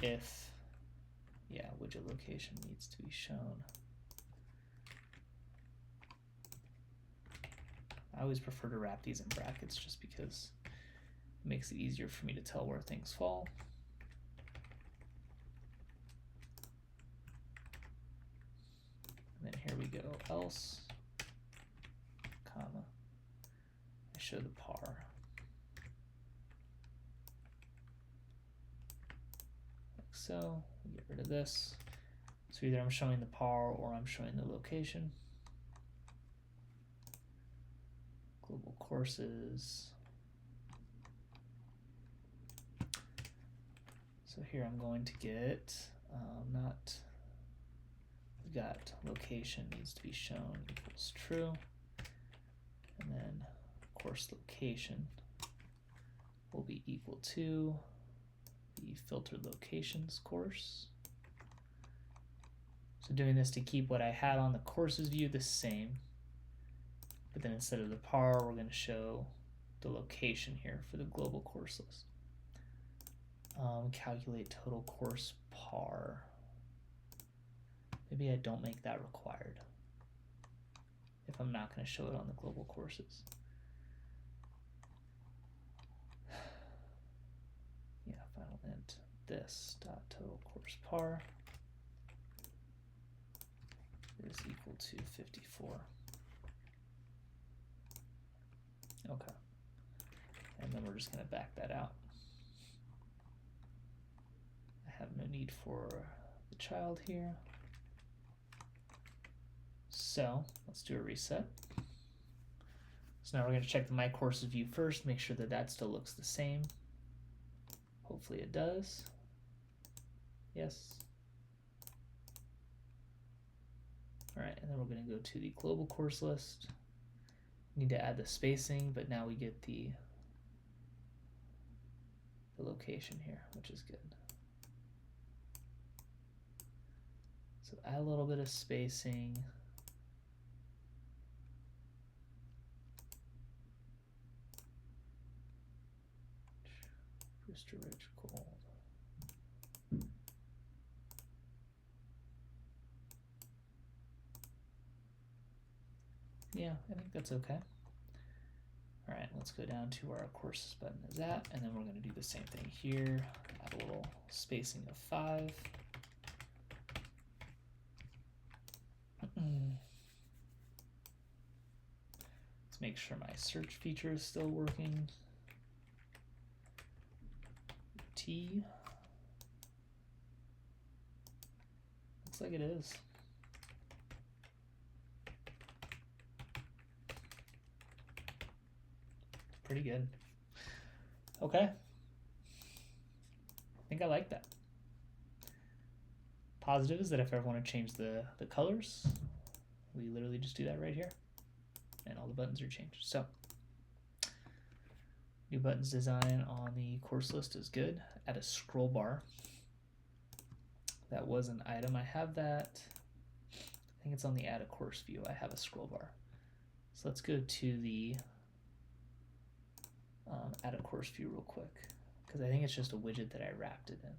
If, yeah, widget location needs to be shown. I always prefer to wrap these in brackets just because it makes it easier for me to tell where things fall. And then here we go, else, comma. I show the par. Like so. We get rid of this. So either I'm showing the par or I'm showing the location. Global courses. So here I'm going to get we got location needs to be shown equals true, and then course location will be equal to the filtered locations course. So doing this to keep what I had on the courses view the same, but then instead of the par, we're going to show the location here for the global course list. Calculate total course par. Maybe I don't make that required if I'm not going to show it on the global courses. Yeah, final int this dot total course par is equal to 54. Okay. And then we're just going to back that out. I have no need for the child here. So let's do a reset. So now we're going to check the My Courses view first, make sure that that still looks the same. Hopefully it does. Yes. All right, and then we're going to go to the global course list. We need to add the spacing, but now we get the location here, which is good. So add a little bit of spacing. Brewster Ridge Gold. Yeah, I think that's okay. All right, let's go down to where our courses button is at, and then we're going to do the same thing here. Add a little spacing of 5. Let's make sure my search feature is still working. T. Looks like it is. Pretty good. Okay. I think I like that. Positive is that if I ever want to change the colors, we literally just do that right here, and all the buttons are changed. So new buttons design on the course list is good. Add a scroll bar. That was an item. I have that. I think it's on the add a course view. I have a scroll bar. So let's go to the add a course view real quick, because I think it's just a widget that I wrapped it in.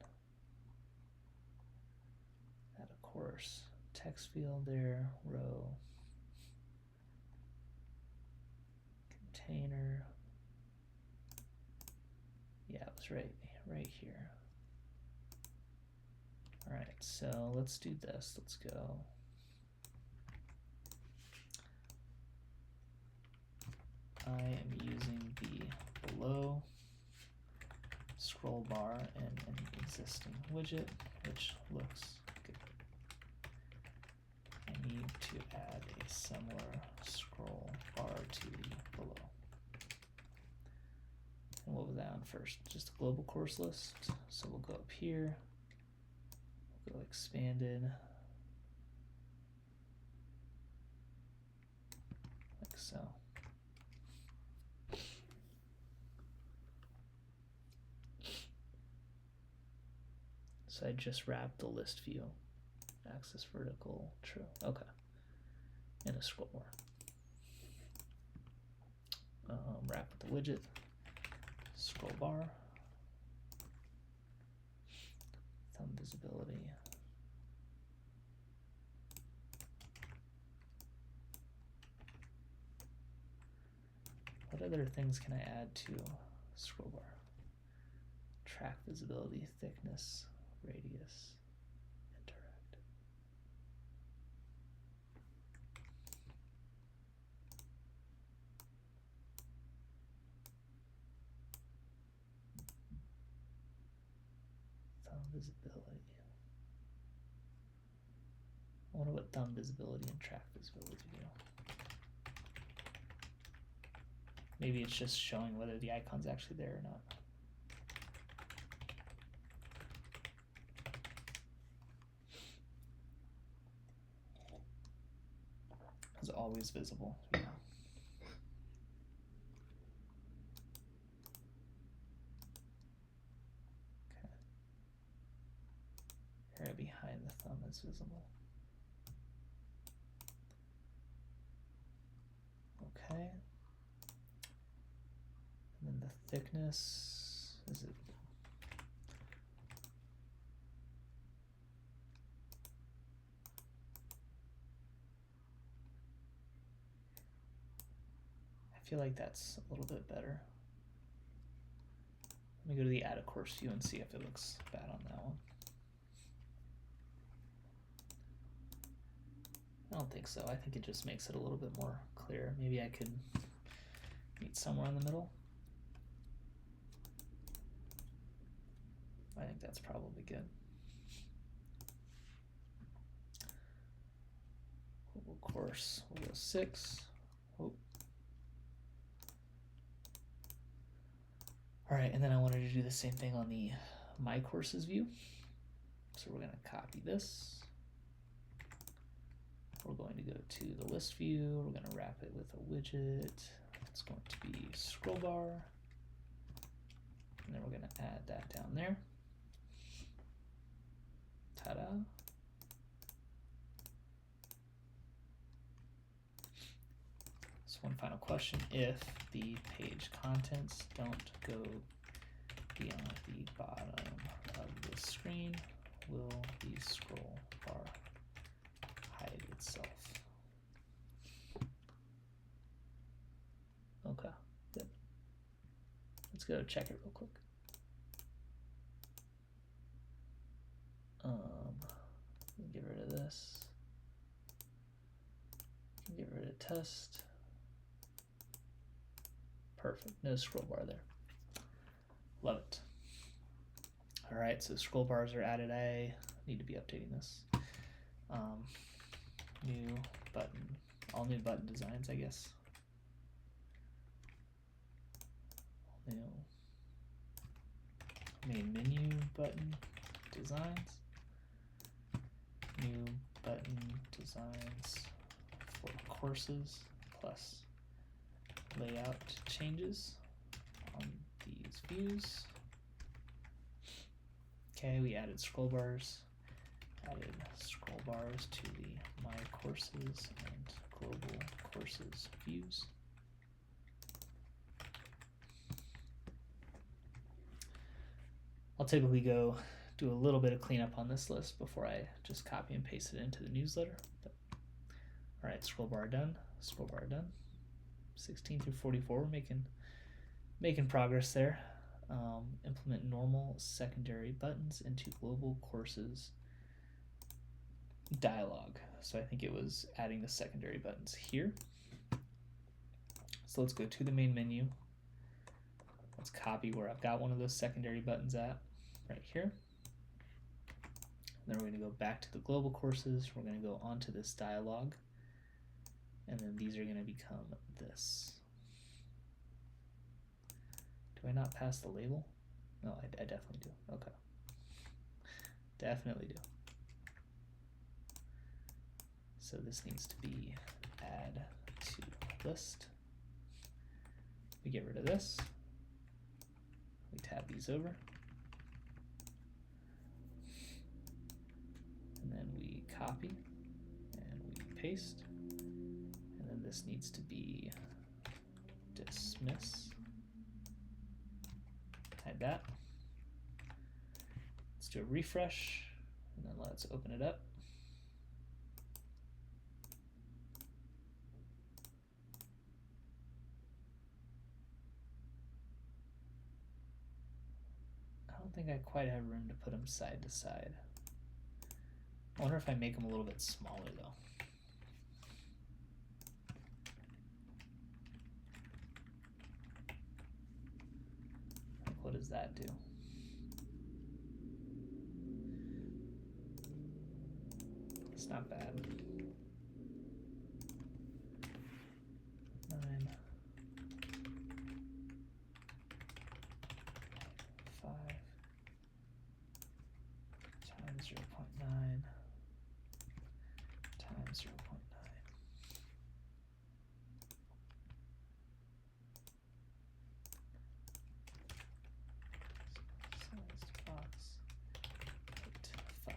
Add a course. Text field there, row, container. Yeah, it was right here. All right, so let's do this. Let's go. I am using the below scroll bar in an existing widget, which looks good. I need to add a similar scroll bar to the below. And what was that on first? Just a global course list. So we'll go up here, we'll go expanded, like so. So I just wrapped the list view. Axis vertical, true, okay. And a scroll bar. Wrap with the widget, scroll bar, thumb visibility. What other things can I add to scroll bar? Track visibility, thickness, radius, interact. visibility. I wonder what thumb visibility and track visibility do. Maybe it's just showing whether the icon's actually there or not. It's always visible. Yeah. Okay. Area behind the thumb is visible. Okay. And then the thickness, is it? I feel like that's a little bit better. Let me go to the add a course view and see if it looks bad on that one. I don't think so. I think it just makes it a little bit more clear. Maybe I could meet somewhere in the middle. I think that's probably good. Of course, we'll go 6. Oh. All right, and then I wanted to do the same thing on the My Courses view. So we're going to copy this. We're going to go to the list view. We're going to wrap it with a widget. It's going to be scroll bar. And then we're going to add that down there. Ta-da. So one final question. If the page contents don't go beyond the bottom of the screen, will the scroll bar hide itself? Okay, good. Let's go check it real quick. Get rid of this. Get rid of test. Perfect, no scroll bar there. Love it. All right, so scroll bars are added. I need to be updating this. New button, all new button designs, I guess. New main menu button designs. New button designs for courses plus layout changes on these views. Okay, we added scroll bars, to the My Courses and Global Courses views. I'll typically go do a little bit of cleanup on this list before I just copy and paste it into the newsletter. But, all right, scroll bar done, 16 through 44, we're making progress there. Implement normal secondary buttons into global courses dialog. So I think it was adding the secondary buttons here. So let's go to the main menu. Let's copy where I've got one of those secondary buttons at, right here. Then we're going to go back to the global courses. We're going to go onto this dialog, and then these are going to become this. Do I not pass the label? No, I definitely do. Okay. Definitely do. So this needs to be add to list. We get rid of this. We tab these over. And then we copy and we paste. And then this needs to be dismiss. Hide that. Let's do a refresh, and then let's open it up. I don't think I quite have room to put them side to side. I wonder if I make them a little bit smaller though. What does that do? not bad. 9, 5 times 0.9 times 0.9. Sized box, 8, 5.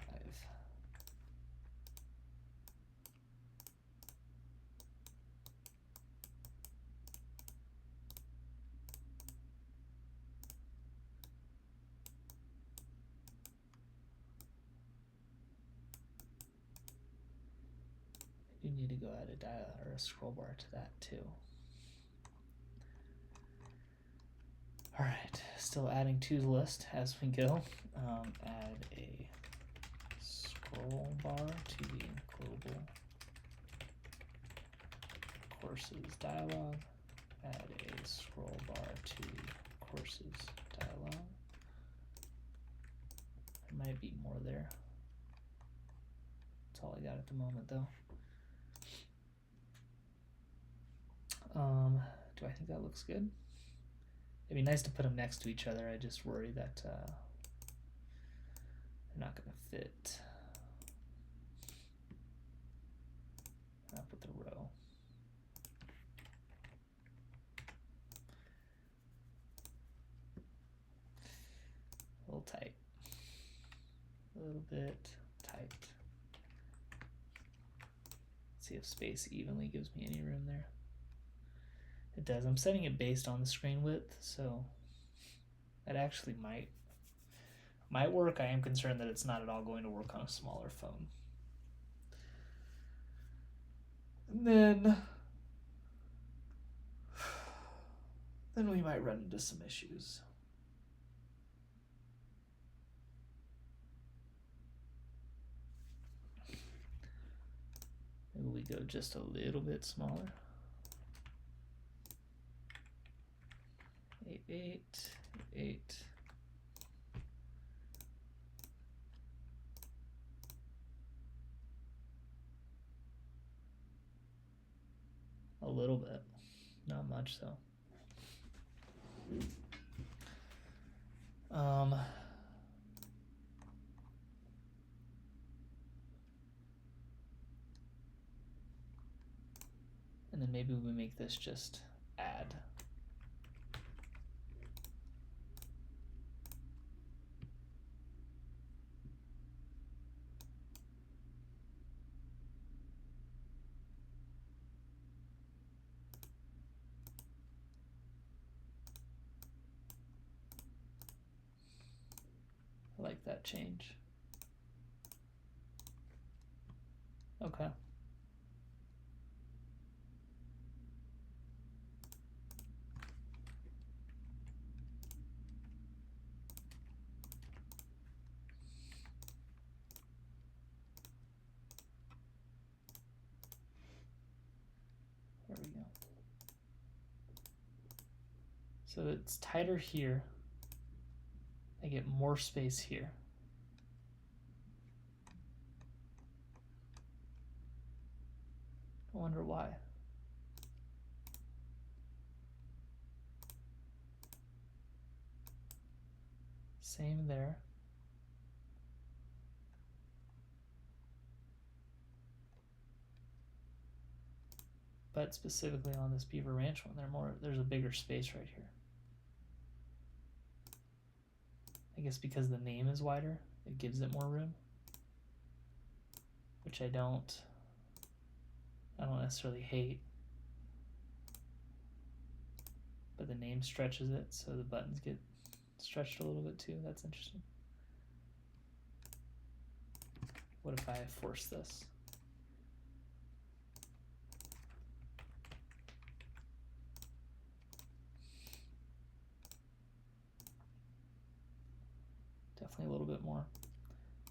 You need to go add a dial or a scroll bar to that too. All right, still adding to the list as we go. Add a scroll bar to the global courses dialog. Add a scroll bar to the courses dialog. There might be more there. That's all I got at the moment though. Do I think that looks good? It'd be nice to put them next to each other. I just worry that they're not going to fit up with the row. A little tight. A little bit tight. Let's see if space evenly gives me any room there. It does. I'm setting it based on the screen width, so that actually might work. I am concerned that it's not at all going to work on a smaller phone. And then we might run into some issues. Maybe we go just a little bit smaller. 8, 8. A little bit, not much though. And then maybe we make this just add. I like that change. Okay. There we go. So it's tighter here. I get more space here. I wonder why. Same there. But specifically on this Beaver Ranch one, there's a bigger space right here. I guess because the name is wider, it gives it more room, which I don't necessarily hate. But the name stretches it, so the buttons get stretched a little bit too. That's interesting. What if I force this? Definitely a little bit more.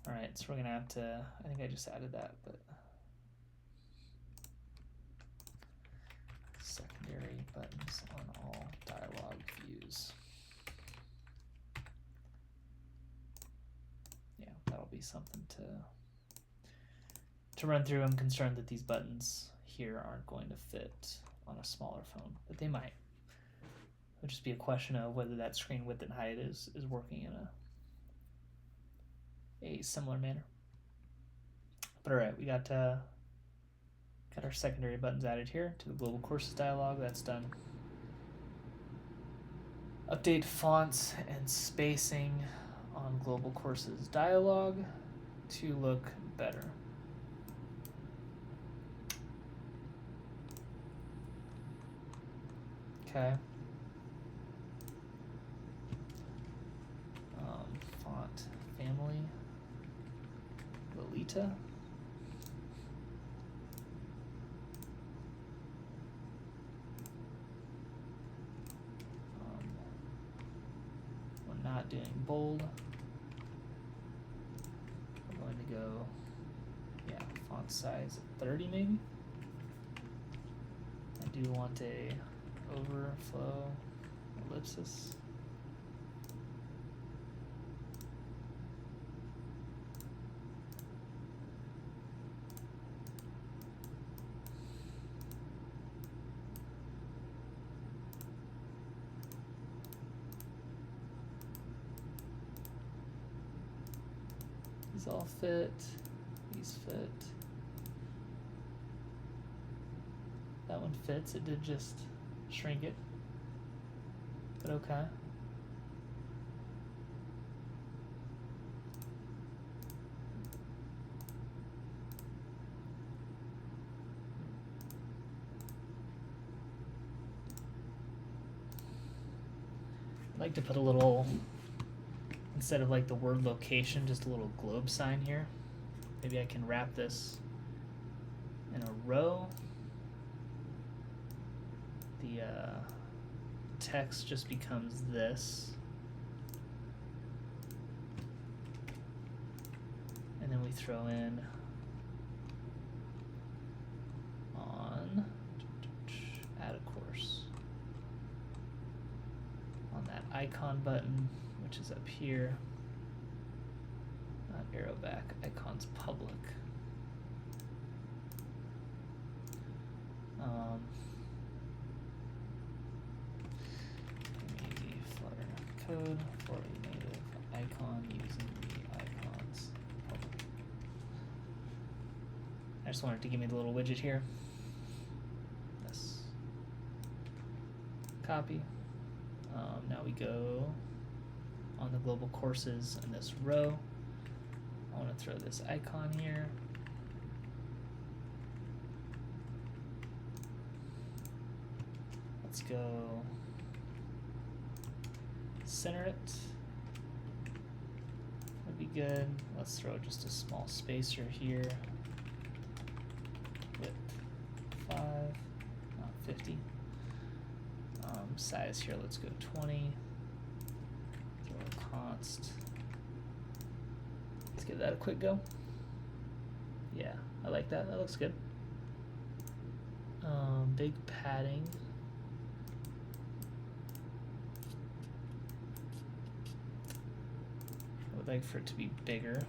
All right, so we're gonna have to, I think I just added that, but secondary buttons on all dialog views. Yeah, that'll be something to run through, I'm concerned that these buttons here aren't going to fit on a smaller phone, but they might. It'll just be a question of whether that screen width and height is working in a similar manner. But all right, we got our secondary buttons added here to the global courses dialog. That's done. Update fonts and spacing on global courses dialog to look better. Okay. Font family, Lolita. We're not doing bold. We're going to go, font size 30 maybe. I do want a overflow ellipsis. These all fit. These fit. That one fits. It did just shrink it. But okay. I'd like to put a little, instead of like the word location, just a little globe sign here. Maybe I can wrap this in a row. The text just becomes this. And then we throw in on add a course on that icon button, which is up here. Not arrow back, icons public. Code for a native icon using the icons public. I just wanted to give me the little widget here. This. Copy. Now we go on the global courses in this row. I want to throw this icon here. Let's go center it. Would be good. Let's throw just a small spacer here. Width 5, not 50. Size here, let's go 20. Throw a const. Let's give that a quick go. Yeah, I like that. That looks good. Big padding. I would like for it to be bigger.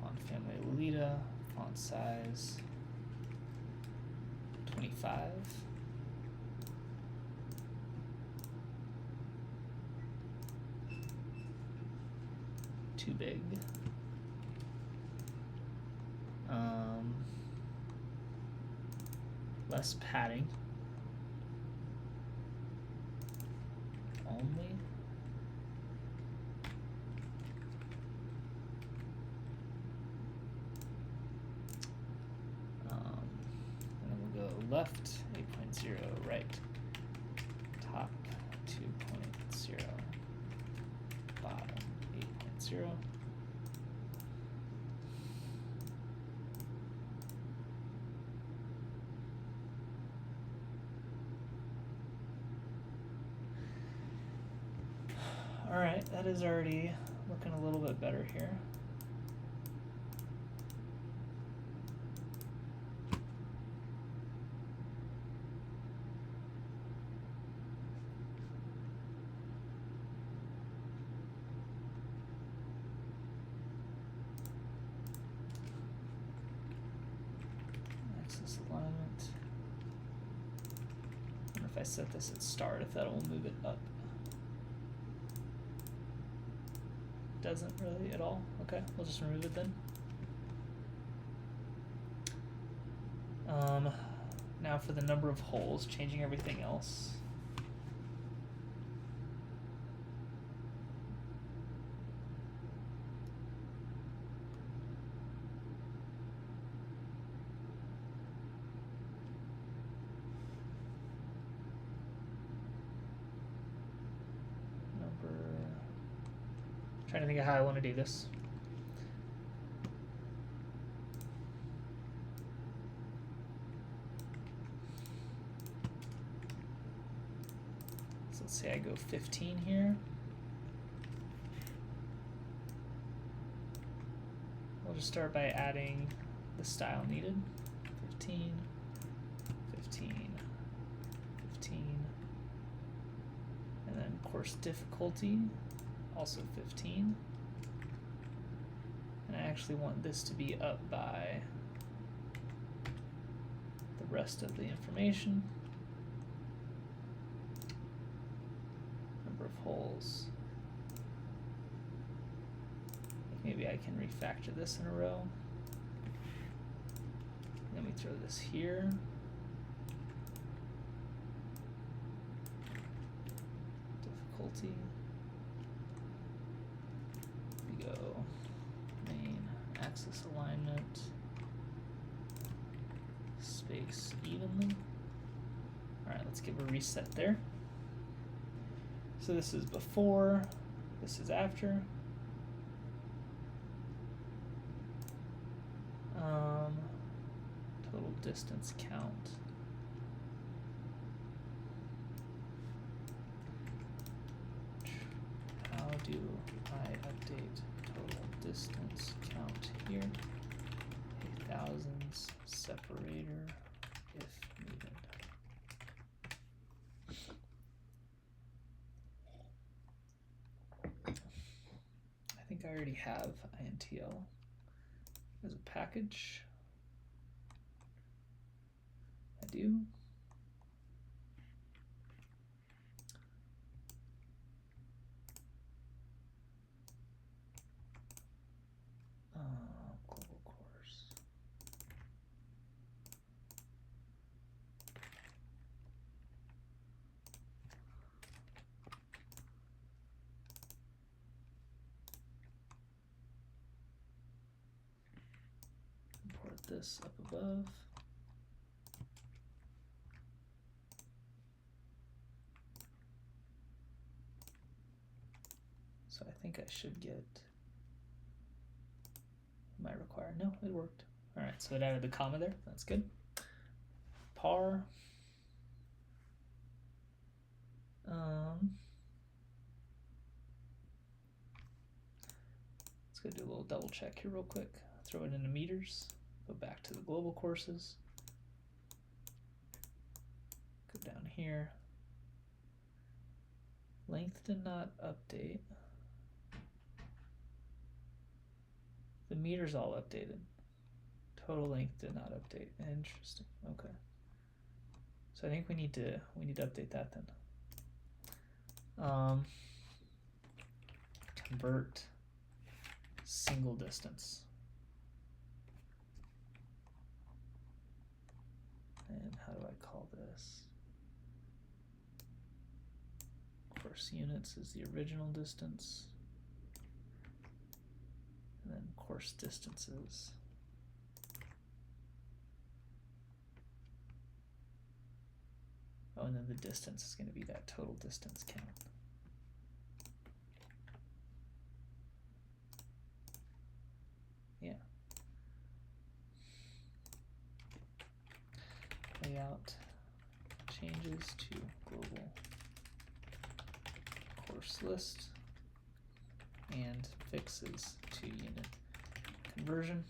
Font family Lolita, font size 25. Too big. Less padding. Only. And then we'll go left 8.0, right, top 2.0, bottom 8.0. All right, that is already looking a little bit better here. if I set this at start, if that'll move it up. Doesn't really at all. Okay, we'll just remove it then. Now for the number of holes, changing everything else. Trying to think of how I want to do this. So let's say I go 15 here. We'll just start by adding the style needed. 15, 15, 15, and then course difficulty. Also 15, and I actually want this to be up by the rest of the information. Number of holes. Maybe I can refactor this in a row. Then we throw this here. Difficulty. Axis alignment, space evenly. All right, let's give a reset there. So this is before, this is after. Total distance count. How do I update total distance count here? A thousands separator if needed. I think I already have INTL as a package. I do. Global course. Import this up above. So I think I should get, might require, no, it worked. All right, so it added the comma there, that's good. Par. Let's go do a little double check here real quick. Throw it into meters, go back to the global courses. Go down here. Length did not update. The meters all updated. Total length did not update. Interesting. Okay. So I think we need to update that then. Convert single distance. And how do I call this? Course units is the original distance. And then course distances. Oh, and then the distance is going to be that total distance count. Yeah. Layout changes to global course list and fixes to unit conversion.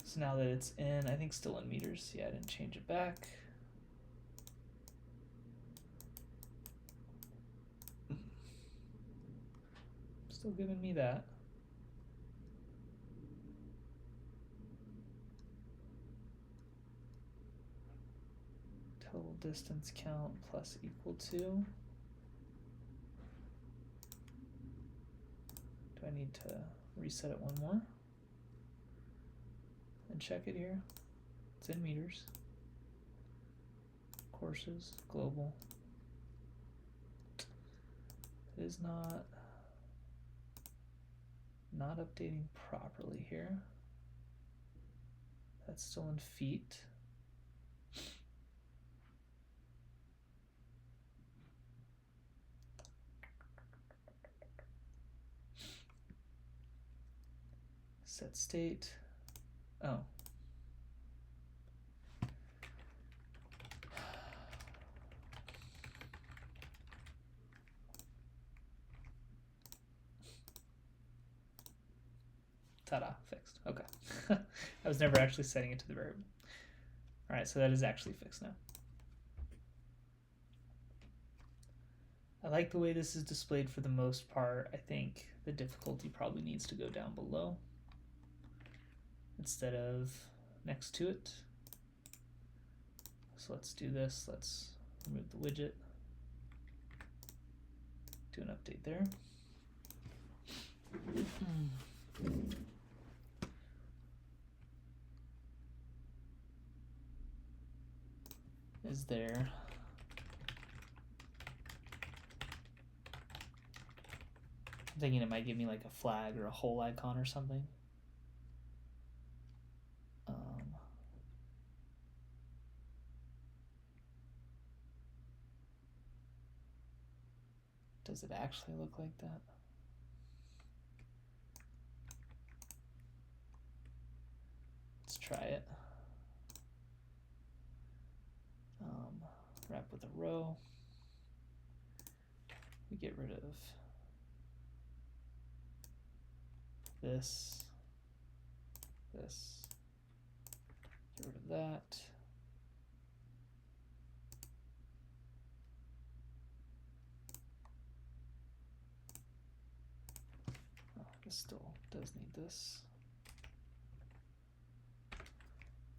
So now that it's in, I think still in meters. Yeah, I didn't change it back. Still giving me that. total distance count plus equal to. Do I need to reset it one more and check it here? It's in meters. Courses, global. It is not updating properly here. That's still in feet. Set state. Oh. Ta-da, fixed. Okay. I was never actually setting it to the variable. All right, so that is actually fixed now. I like the way this is displayed for the most part. I think the difficulty probably needs to go down below instead of next to it. So let's do this. Let's remove the widget. Do an update there. Is there I'm thinking it might give me like a flag or a hole icon or something. Does it actually look like that? Let's try it. Wrap with a row. We get rid of this, get rid of that. Oh, this still does need this,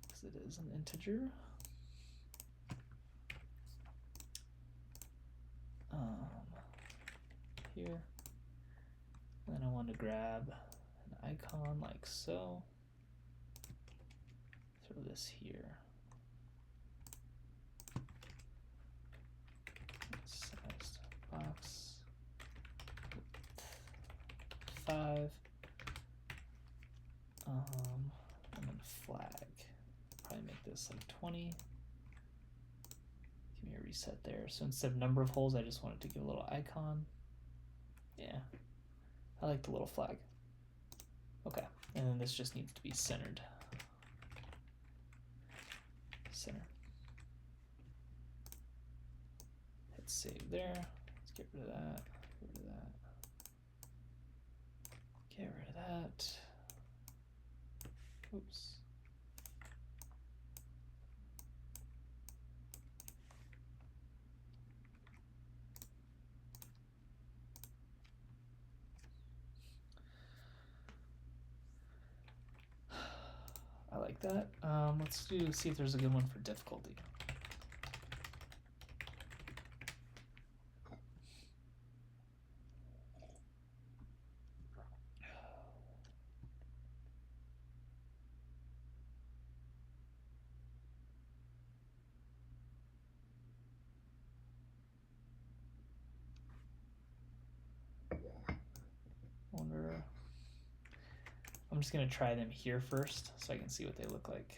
because it is an integer. Here, then I want to grab an icon like so, throw this here, sized box, 5, and then flag, probably make this like 20, give me a reset there. So instead of number of holes, I just wanted to give a little icon. Yeah, I like the little flag. Okay, and then this just needs to be centered. Center. Hit save there. Let's get rid of that. Get rid of that. Get rid of that. Oops. I like that. Let's see if there's a good one for difficulty. Wonder. I'm just gonna try them here first so I can see what they look like.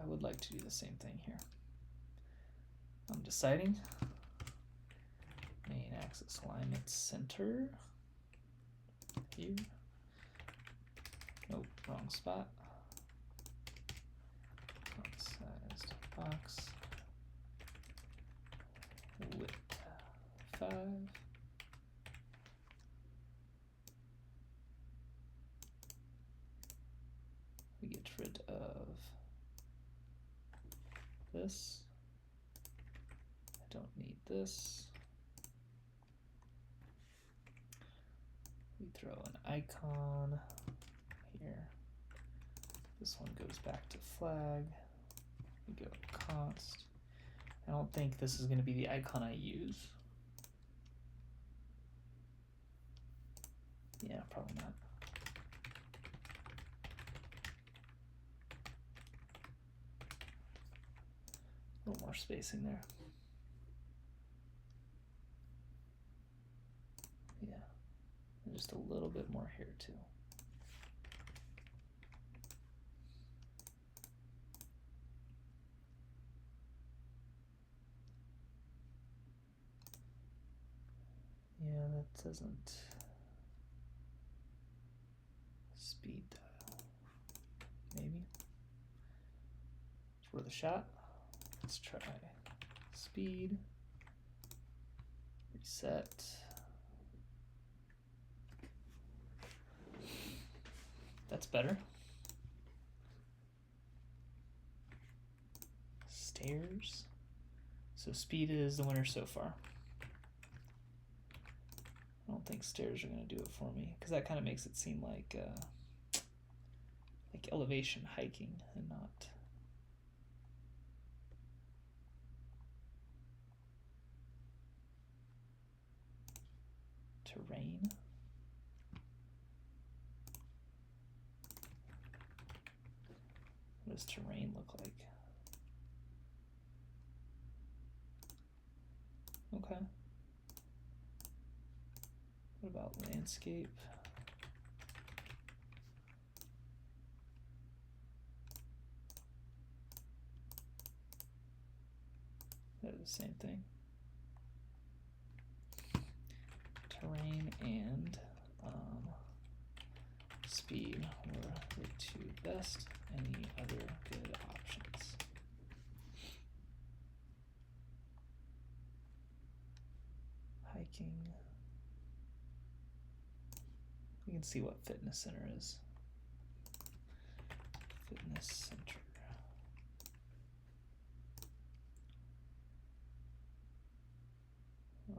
I would like to do the same thing here. I'm deciding. Main axis alignment center. Here. Nope, wrong spot. Font sized box. 25. We get rid of this. I don't need this. We throw an icon here. This one goes back to flag. We go const. I don't think this is going to be the icon I use. Yeah, probably not. A little more spacing there. Yeah, and just a little bit more here too. Yeah, that doesn't speed dial. Maybe. It's worth a shot. Let's try speed. Reset. That's better. Stairs. So speed is the winner so far. I don't think stairs are going to do it for me because that kind of makes it seem like elevation hiking and not terrain. What does terrain look like? Okay. What about landscape? They're the same thing. Terrain and speed were the two best. Any other good options? Hiking. We can see what fitness center is. Fitness center.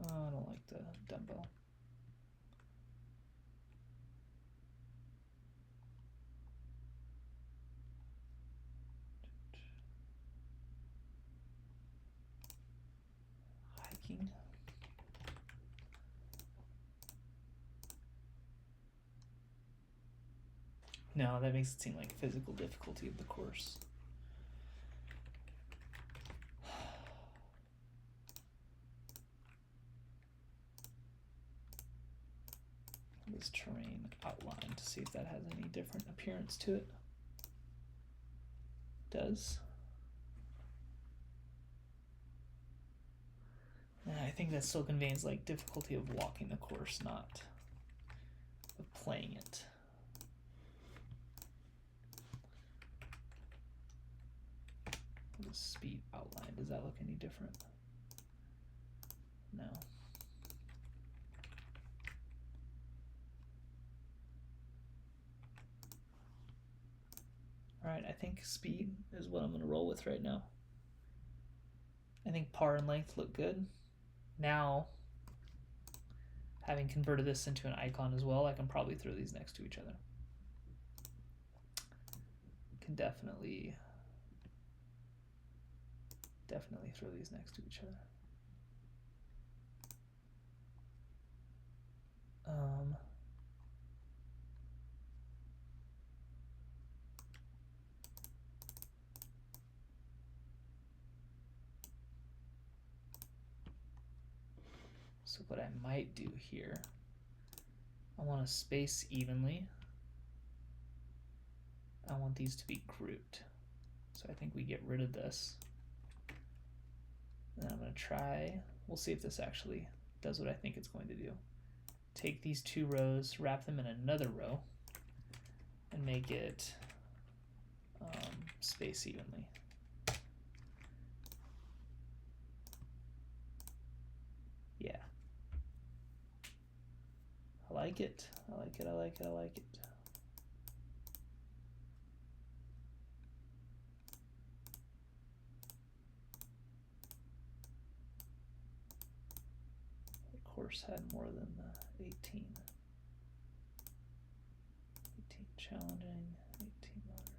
I don't like the dumbbell. Hiking. No, that makes it seem like physical difficulty of the course. This terrain outline to see if that has any different appearance to it. Does. And I think that still conveys like difficulty of walking the course, not of playing it. The speed outline, does that look any different? No. All right, I think speed is what I'm going to roll with right now. I think par and length look good. Now, having converted this into an icon as well, I can probably throw these next to each other. Can definitely throw these next to each other. So what I might do here, I want to space evenly. I want these to be grouped. So I think we get rid of this. And I'm going to try, we'll see if this actually does what I think it's going to do. Take these two rows, wrap them in another row, and make it space evenly. Yeah, like it. I like it. I like it. I like it. The course had more than the 18. 18 challenging, 18 moderate.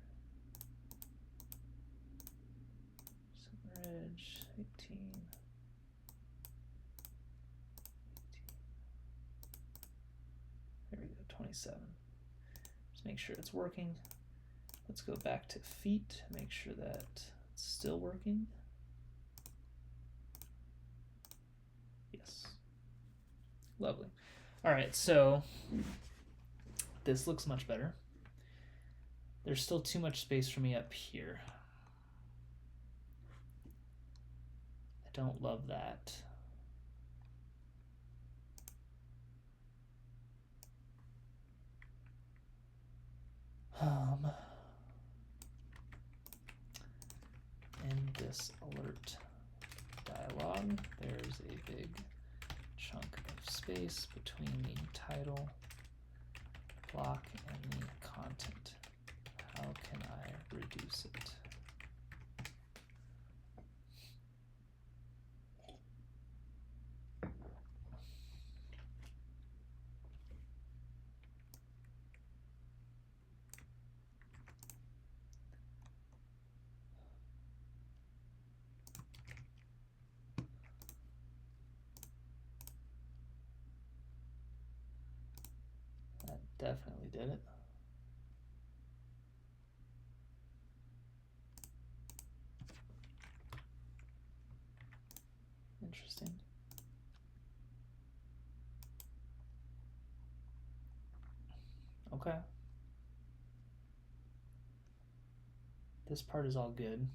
Ridge, 18. There we go, 27. Just make sure it's working. Let's go back to feet, make sure that it's still working. Yes. Lovely. All right, so this looks much better. There's still too much space for me up here. I don't love that. In this alert dialog, there's a big chunk of space between the title block and the content. How can I reduce it? That definitely did it. Interesting. Okay. This part is all good.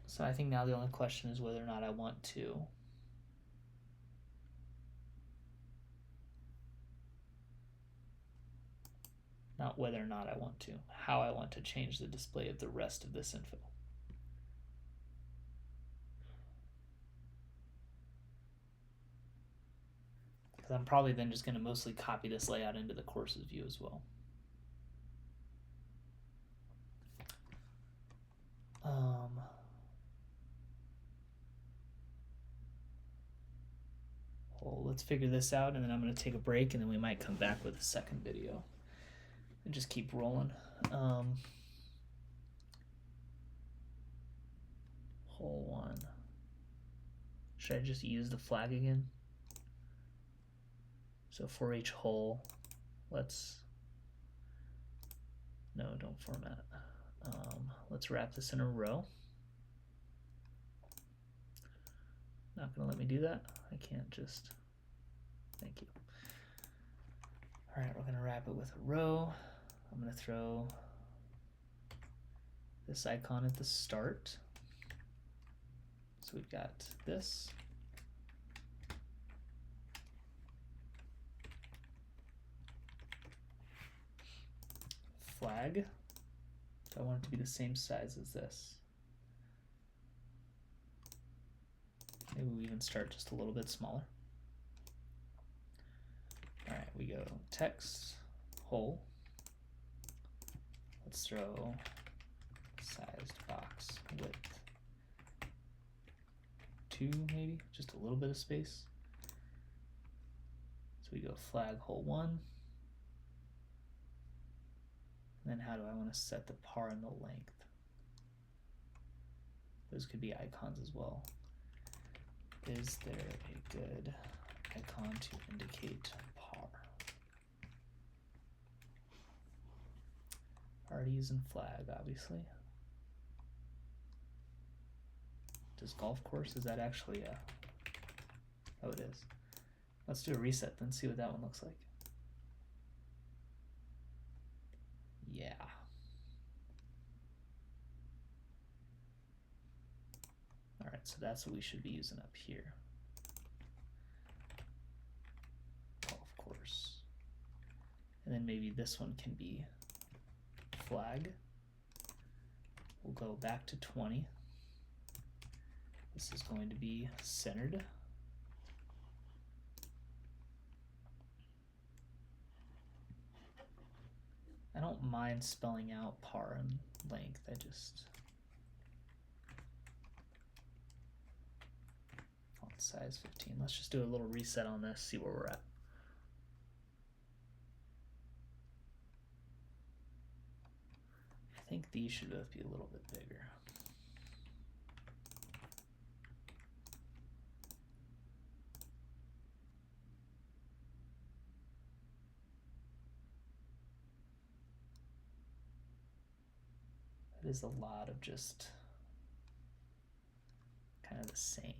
So I think now the only question is whether or not I want to not whether or not I want to, how I want to change the display of the rest of this info. Because I'm probably then just going to mostly copy this layout into the courses view as well. Well, let's figure this out, and then I'm going to take a break, and then we might come back with a second video and just keep rolling. Hole 1. Should I just use the flag again? So for each hole, no, don't format. Let's wrap this in a row. Not gonna let me do that. I can't just, thank you. All right, we're gonna wrap it with a row. I'm gonna throw this icon at the start. So we've got this. Flag. I want it to be the same size as this. Maybe we even start just a little bit smaller. All right, we go text, hole. Let's throw sized box width 2, maybe, just a little bit of space. So we go flag hole 1. And then how do I want to set the par and the length? Those could be icons as well. Is there a good icon to indicate par? Already using flag, obviously. Does golf course, is that actually a, oh it is. Let's do a reset then, see what that one looks like. Yeah. All right, so that's what we should be using up here. Golf course. And then maybe this one can be flag. We'll go back to 20. This is going to be centered. I don't mind spelling out par and length. I just font size 15. Let's just do a little reset on this, see where we're at. I think these should both be a little bit bigger. It is a lot of just kind of the same.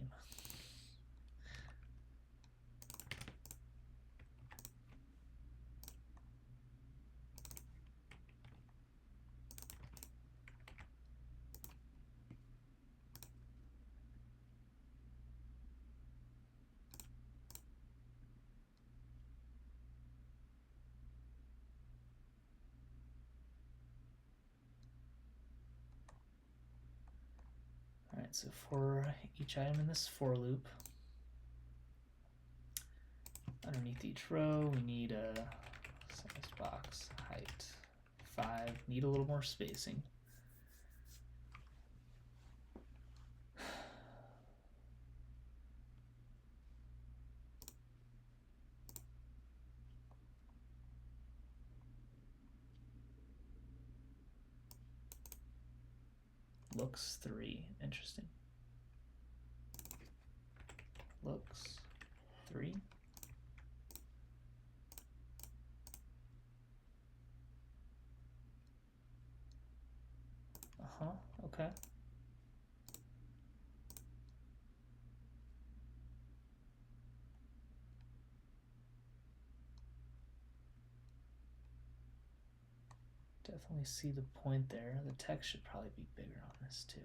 Alright, so for each item in this for loop, underneath each row, we need a size box, height 5, need a little more spacing. Looks 3, interesting. Looks 3. Okay. Definitely see the point there. The text should probably be bigger on this too.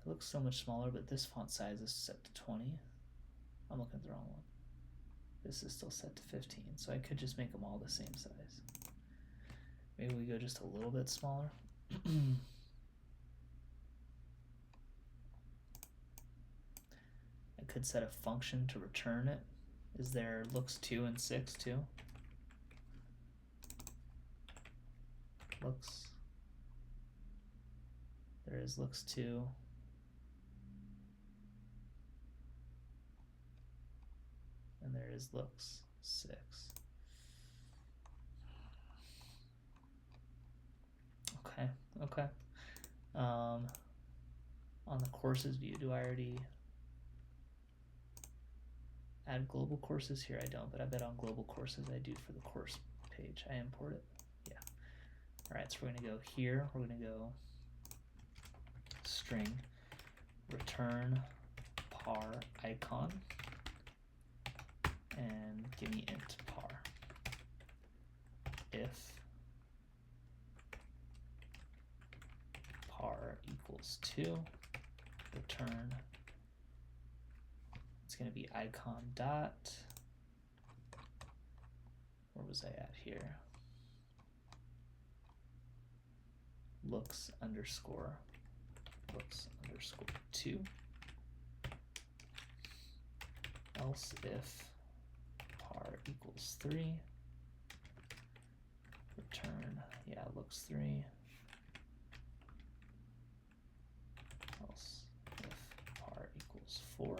It looks so much smaller, but this font size is set to 20. I'm looking at the wrong one. This is still set to 15, so I could just make them all the same size. Maybe we go just a little bit smaller. I could set a function to return it. Is there looks 2 and 6 too? Looks. There is looks 2. And there is looks 6. Okay. On the courses view, do I already add global courses here? I don't, but I bet on global courses I do for the course page. I import it. Yeah. All right, so we're gonna go here. We're gonna go string return par icon and give me int par. If par equals 2, return, it's going to be icon dot, where was I at here? Looks underscore 2. Else if par equals 3, return, looks 3. Else if par equals 4,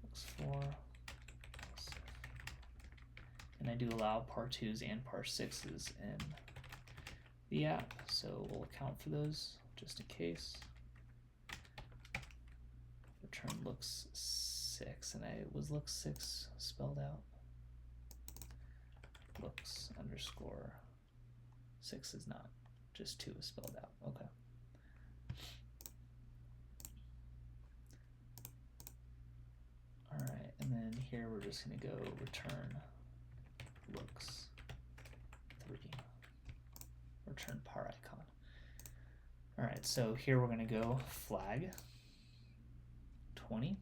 looks 4. Else if, and I do allow par 2s and par 6s in the app, so we'll account for those just in case. Return looks 6, and was looks 6 spelled out? Looks underscore 6 is not, just 2 is spelled out. Okay. All right, and then here we're just going to go return looks 3, return par icon. All right, so here we're going to go flag 20.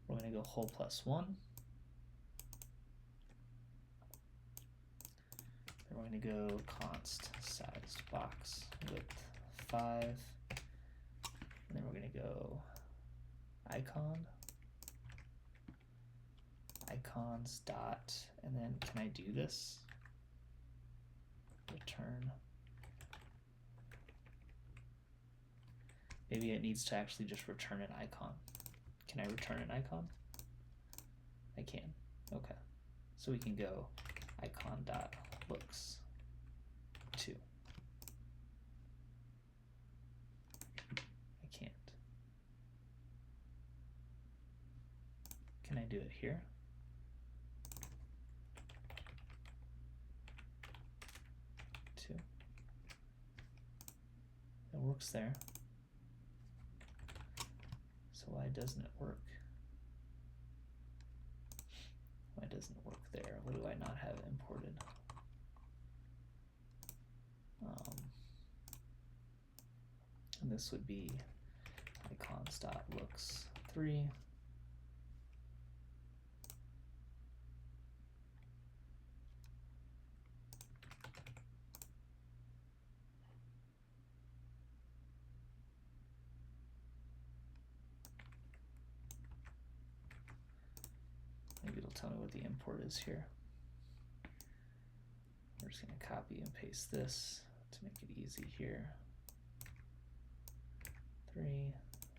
We're going to go whole plus 1. Then we're going to go const sized box width 5. And then we're going to go icon, icons dot, and then can I do this? Return. Maybe it needs to actually just return an icon. Can I return an icon? I can. Okay. So we can go icon dot looks 2. I can't. Can I do it here? Two. It works there. So why doesn't it work? Why doesn't it work there? What do I not have imported? And this would be icons dot looks 3. Maybe it'll tell me what the import is here. We're just going to copy and paste this to make it easy here. 3.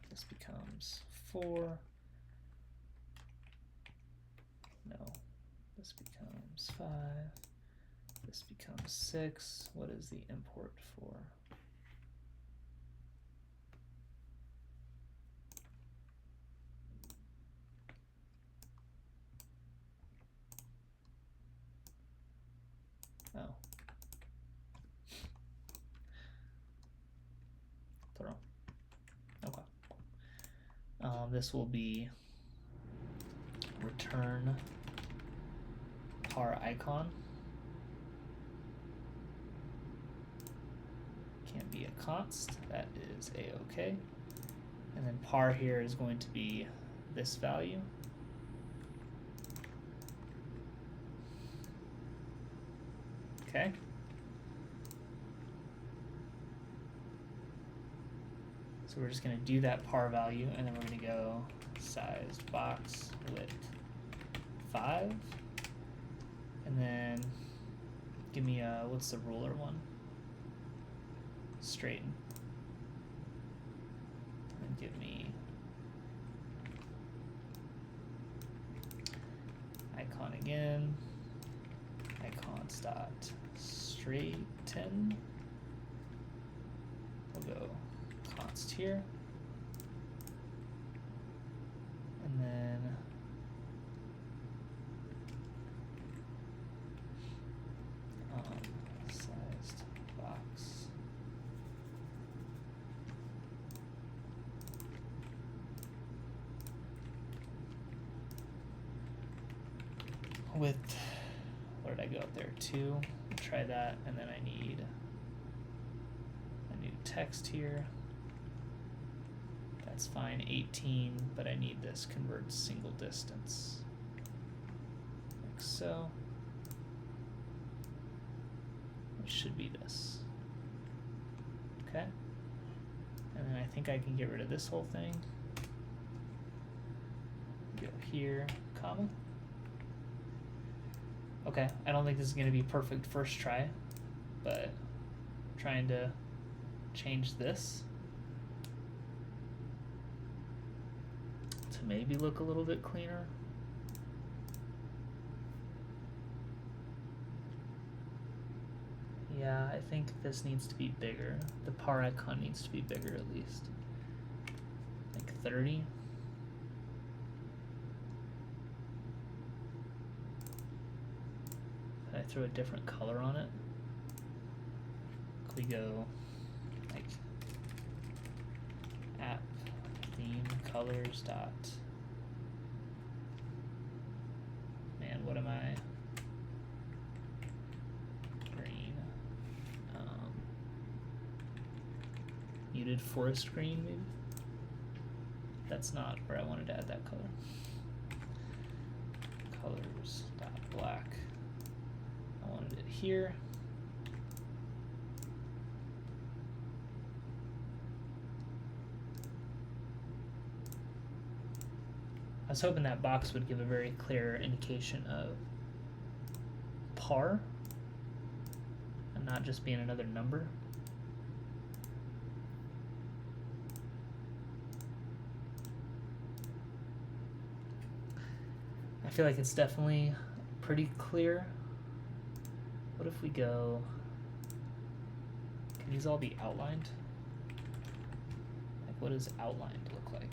This becomes 4. No. This becomes 5. This becomes 6. What is the import for? Oh. Throw. Okay. This will be return par icon. Can't be a const. That is a-okay. And then par here is going to be this value. Okay. So we're just going to do that par value, and then we're going to go sized box width 5, and then give me a, what's the ruler one? Straighten. And give me icon again, icons dot straighten. We'll go const here, and then sized box width. Where did I go up there? 2. Try that, and then I need a new text here. That's fine, 18, but I need this convert single distance, like so. It should be this. Okay. And then I think I can get rid of this whole thing. Go here, comma. Okay, I don't think this is going to be perfect first try, but I'm trying to change this to maybe look a little bit cleaner. Yeah, I think this needs to be bigger. The par icon needs to be bigger at least. Like 30. Can I throw a different color on it? Could we go like app theme colors dot, man, what am I? Green. Muted forest green, maybe? That's not where I wanted to add that color. Colors dot black. I wanted it here. was hoping that box would give a very clear indication of par and not just being another number. I feel like it's definitely pretty clear. What if we go, can these all be outlined? Like, what does outlined look like?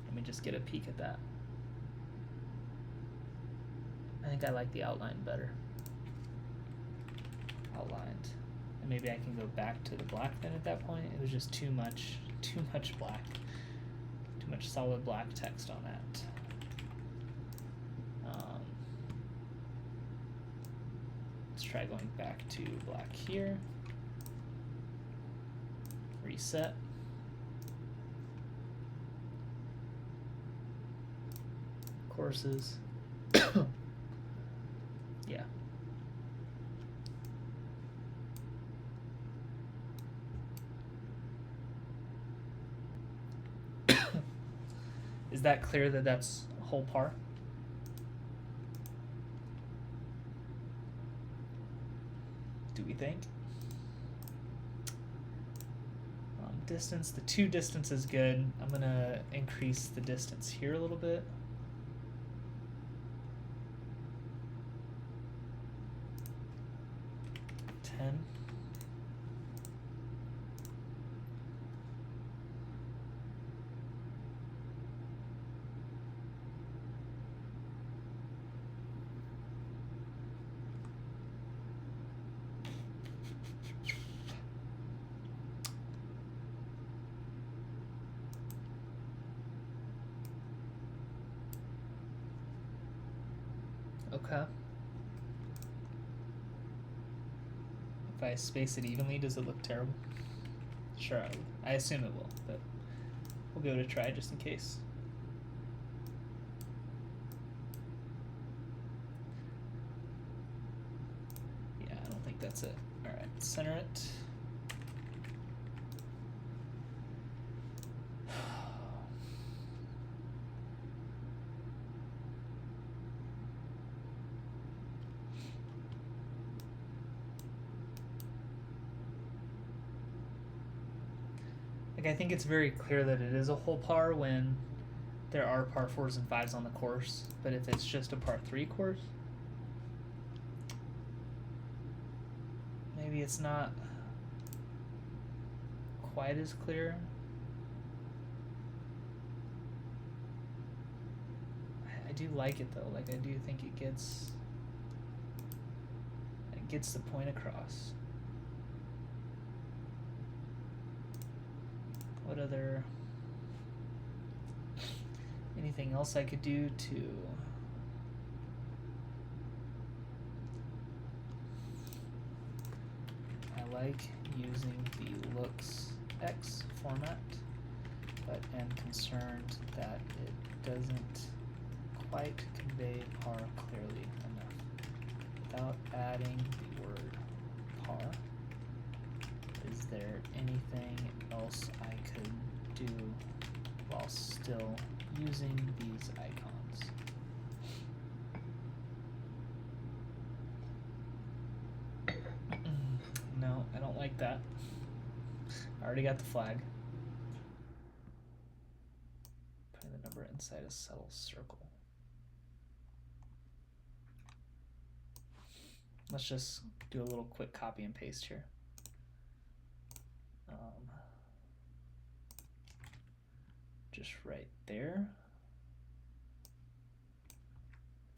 Let me just get a peek at that. I think I like the outline better. Outlined. And maybe I can go back to the black then at that point. It was just too much black. Too much solid black text on that. Let's try going back to black here. Reset. Courses. Yeah. Is that clear that that's a whole par? Do we think? Distance, the 2 distance is good. I'm gonna increase the distance here a little bit. Okay. If I space it evenly, does it look terrible? Sure, I assume it will, but we'll give it a try just in case. Yeah, I don't think that's it. All right, center it. Like, I think it's very clear that it is a whole par when there are par 4s and 5s on the course, but if it's just a par 3 course, maybe it's not quite as clear. I do like it though. Like, I do think it gets the point across. What other, anything else I could do to, I like using the looks X format, but am concerned that it doesn't quite convey par clearly enough without adding the word par. Is there anything else I could do while still using these icons? No, I don't like that. I already got the flag. Putting the number inside a subtle circle. Let's just do a little quick copy and paste here. Just right there.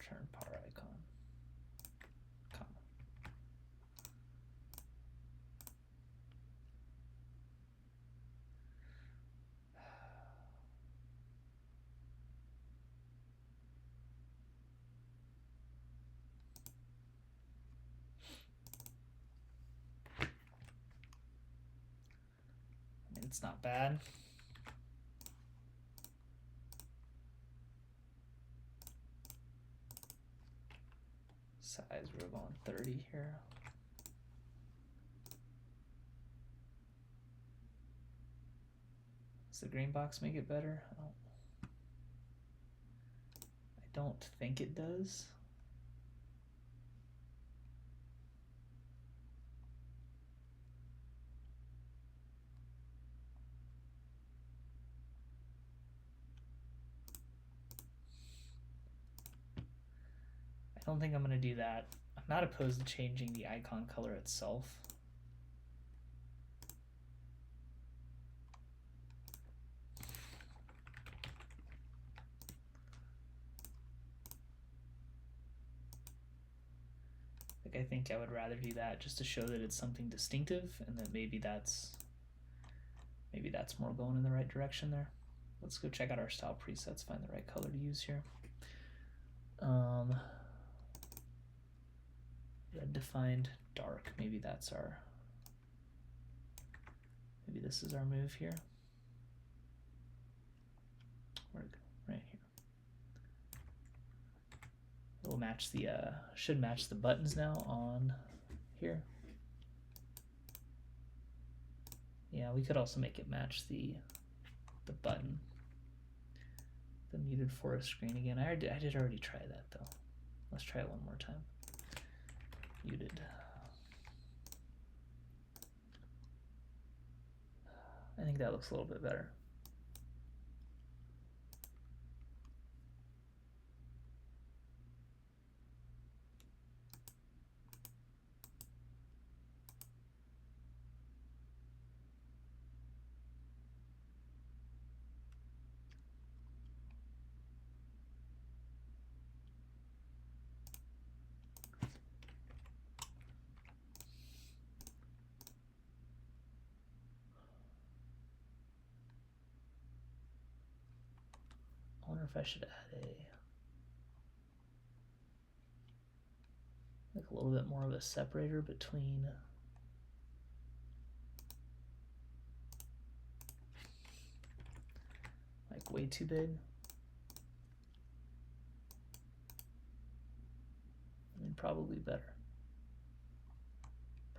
Turn par icon. Comma. I mean, it's not bad. Size, we're going 30 here. the green box make it better? I don't think it does. I don't think I'm going to do that. I'm not opposed to changing the icon color itself. Like, I think I would rather do that just to show that it's something distinctive, and that maybe that's more going in the right direction there. Let's go check out our style presets, find the right color to use here. Red defined dark, maybe this is our move here. Right here. It'll match the, should match the buttons now on here. Yeah, we could also make it match the button. The muted forest screen again. I did already try that though. Let's try it one more time. Muted. I think that looks a little bit better. I wonder if I should add a little bit more of a separator between like way too big. I mean, probably better.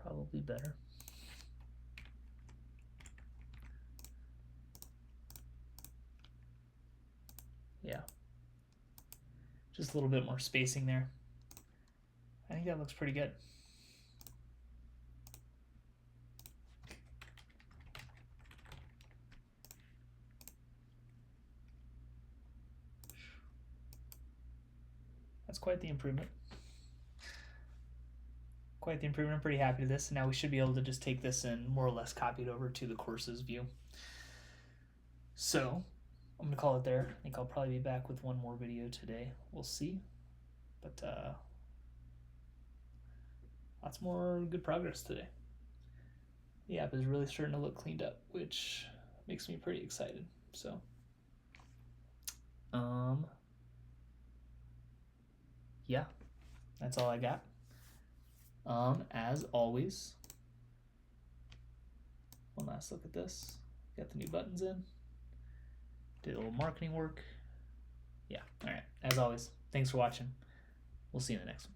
Probably better. Yeah. Just a little bit more spacing there. I think that looks pretty good. That's quite the improvement. Quite the improvement. I'm pretty happy with this. Now we should be able to just take this and more or less copy it over to the courses view. So I'm gonna call it there. I think I'll probably be back with one more video today. We'll see. But lots more good progress today. The app is really starting to look cleaned up, which makes me pretty excited. So yeah, that's all I got. As always, one last look at this. Got the new buttons in. Did a little marketing work. Yeah, all right. As always, thanks for watching. We'll see you in the next one.